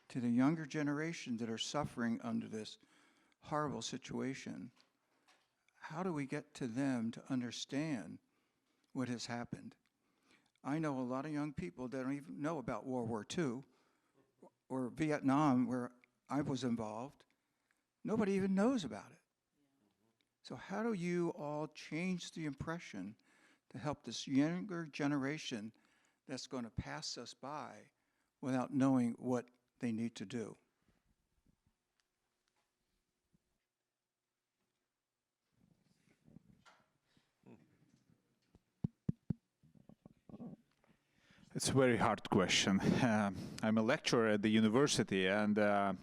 to the younger generation that are suffering under this horrible situation? How do we get to them to understand what has happened? I know a lot of young people that don't even know about World War II or Vietnam, where I was involved. Nobody even knows about it. So how do you all change the impression to help this younger generation that's going to pass us by without knowing what they need to do? It's a very hard question. I'm a lecturer at the university, and I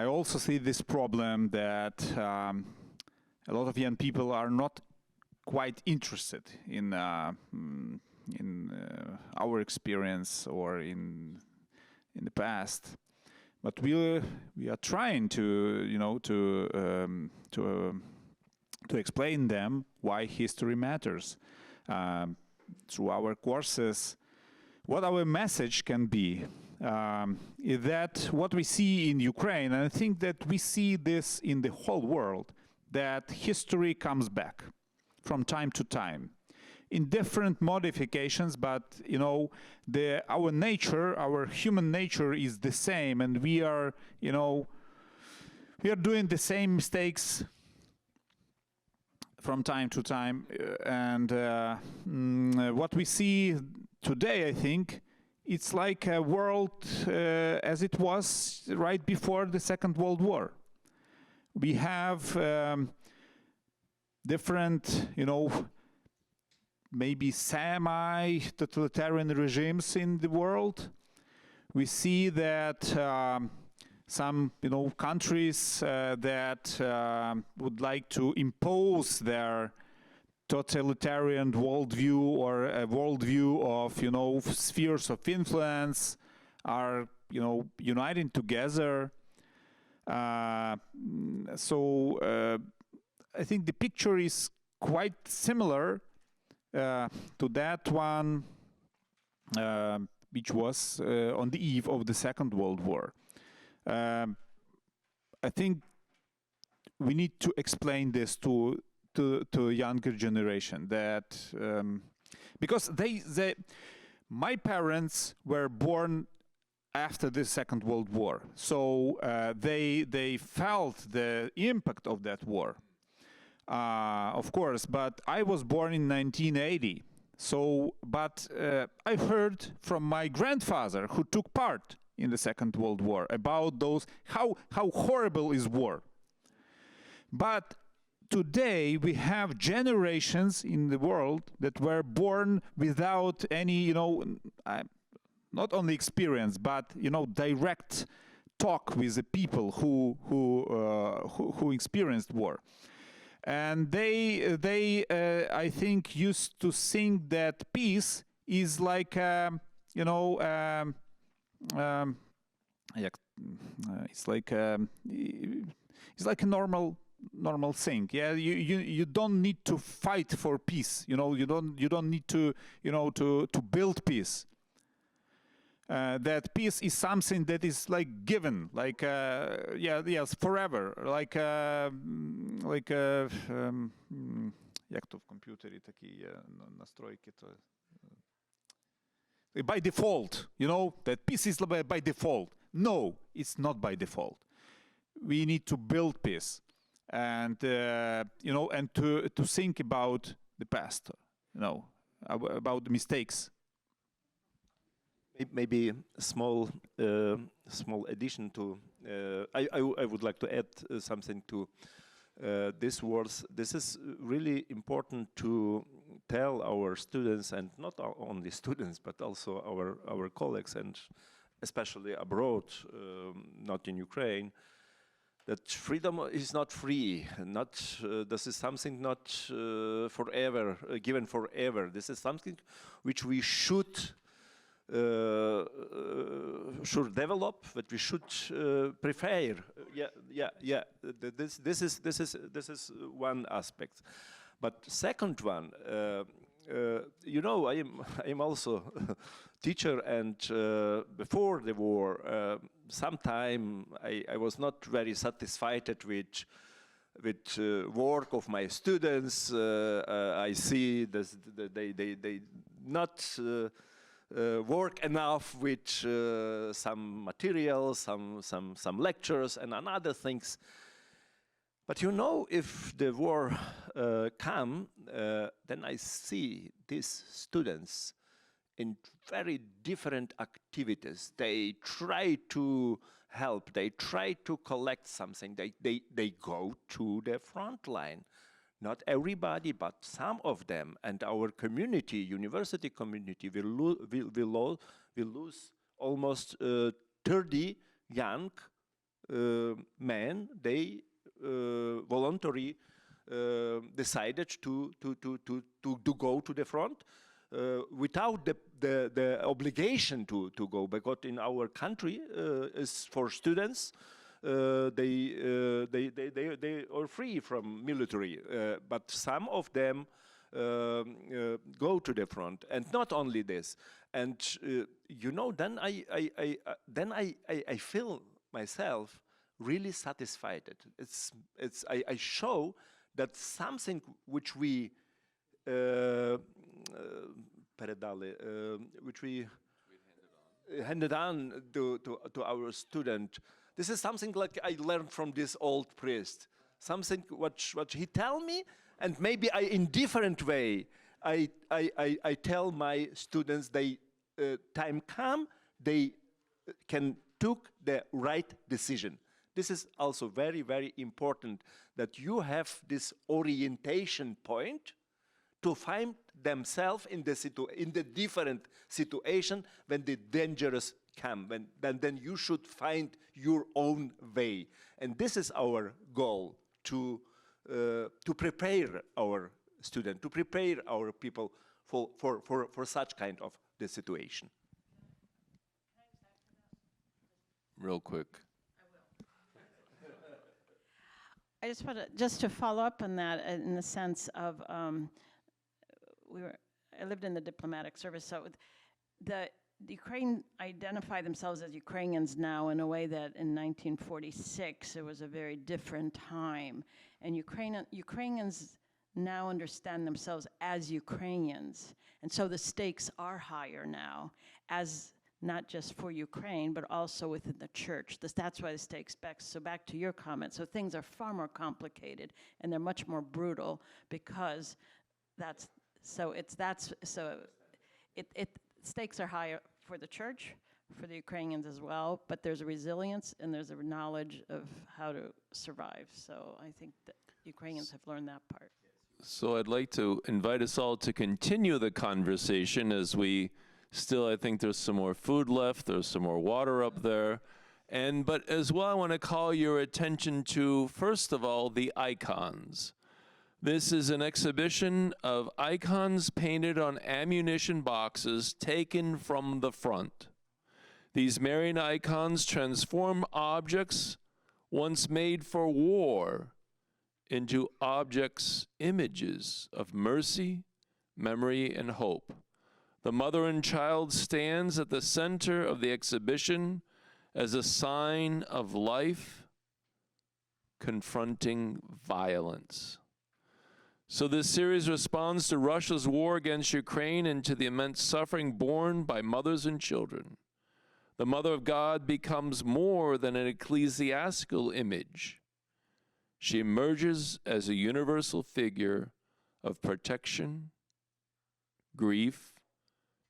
also see this problem that a lot of young people are not quite interested in our experience or in the past. But we are trying to explain them why history matters through our courses. What our message can be is that what we see in Ukraine, and I think that we see this in the whole world, that history comes back from time to time in different modifications, but our nature, our human nature is the same, and we are doing the same mistakes from time to time. And what we see today, I think, it's like a world as it was right before the Second World War. We have different, maybe semi-totalitarian regimes in the world. We see that some, countries that would like to impose their totalitarian worldview or a worldview of, spheres of influence are, uniting together. So I think the picture is quite similar to that one, which was on the eve of the Second World War. I think we need to explain this to a younger generation that because my parents were born after the Second World War, so they felt the impact of that war. Of course, but I was born in 1980. So, but I heard from my grandfather, who took part in the Second World War, about those how horrible is war. But today we have generations in the world that were born without any, not only experience, but direct talk with the people who experienced war. And they I think, used to think that peace is like, it's like a normal thing. Yeah, you don't need to fight for peace. You don't need to to build peace. That peace is something that is like given, like forever, like як то в комп'ютері такі є настройки, то by default, that peace is by default. No, it's not by default. We need to build peace, and and to think about the past, about the mistakes. Maybe a small addition to. I would like to add something to these words. This is really important to tell our students, and not only students, but also our colleagues, and especially abroad, not in Ukraine, that freedom is not free. This is something not forever, given forever. This is something which we should develop, that we should prepare. This is one aspect. But second one, I am also teacher, and before the war, sometime I was not very satisfied with work of my students. I see this, they not work enough with some materials, some lectures and other things. But if the war come, then I see these students in very different activities. They try to help. They try to collect something. They go to the front line. not everybody, but some of them, and our community, university community, will lose almost 30 young men. They voluntarily decided to go to the front without the obligation to go, because in our country is for students. They are free from military, but some of them go to the front, and not only this. And then I feel myself really satisfied. I show that something which we handed on to our student. This is something like I learned from this old priest. Something what he tell me, and maybe in different way I tell my students. Time come, they can took the right decision. This is also very, very important, that you have this orientation point to find themselves in the different situation when the dangerous come. Then you should find your own way, and this is our goal, to prepare our students, to prepare our people for such kind of the situation. Real quick. I just want to follow up on that in the sense of I lived in the diplomatic service, so the Ukraine identify themselves as Ukrainians now in a way that in 1946 it was a very different time, and Ukrainians now understand themselves as Ukrainians, and so the stakes are higher now, as not just for Ukraine, but also within the church. That's why the stakes back. So back to your comment. So things are far more complicated, and they're much more brutal because stakes are higher for the church, for the Ukrainians as well. But there's a resilience and there's a knowledge of how to survive. So I think that Ukrainians have learned that part. So I'd like to invite us all to continue the conversation as we still, I think there's some more food left, there's some more water up there. But as well, I want to call your attention to, first of all, the icons. This is an exhibition of icons painted on ammunition boxes taken from the front. These Marian icons transform objects once made for war into objects, images of mercy, memory, and hope. The mother and child stands at the center of the exhibition as a sign of life confronting violence. So this series responds to Russia's war against Ukraine and to the immense suffering borne by mothers and children. The Mother of God becomes more than an ecclesiastical image. She emerges as a universal figure of protection, grief,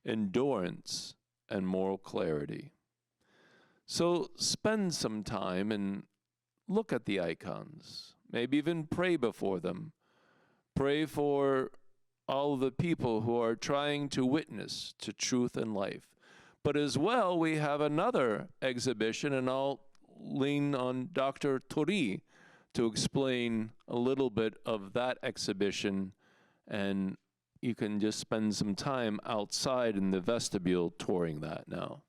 endurance, and moral clarity. So spend some time and look at the icons. Maybe even pray before them. Pray for all the people who are trying to witness to truth and life. But as well, we have another exhibition, and I'll lean on Dr. Turiy to explain a little bit of that exhibition, and you can just spend some time outside in the vestibule touring that now.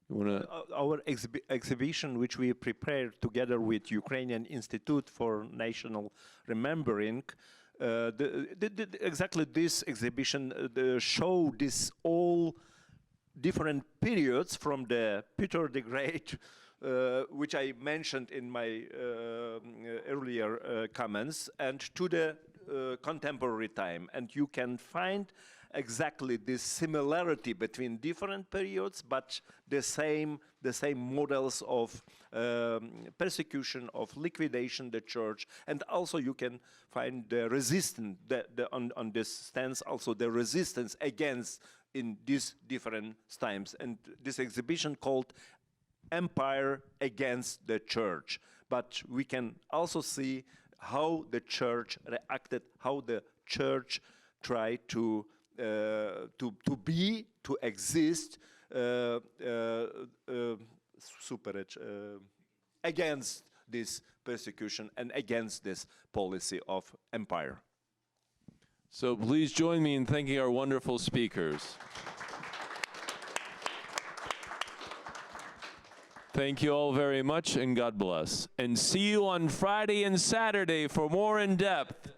You wanna? Our exhibition, which we prepared together with Ukrainian Institute for National Remembering, exactly this exhibition show this all different periods from the Peter the Great, which I mentioned in my earlier comments, and to the contemporary time. And you can find exactly this similarity between different periods, but the same models of persecution, of liquidation the church, and also you can find the resistance on this stance, also the resistance against in these different times. And this exhibition called Empire Against the Church. But we can also see how the church reacted, how the church tried to exist against this persecution and against this policy of empire. So please join me in thanking our wonderful speakers. Thank you all very much, and God bless. And see you on Friday and Saturday for more in depth.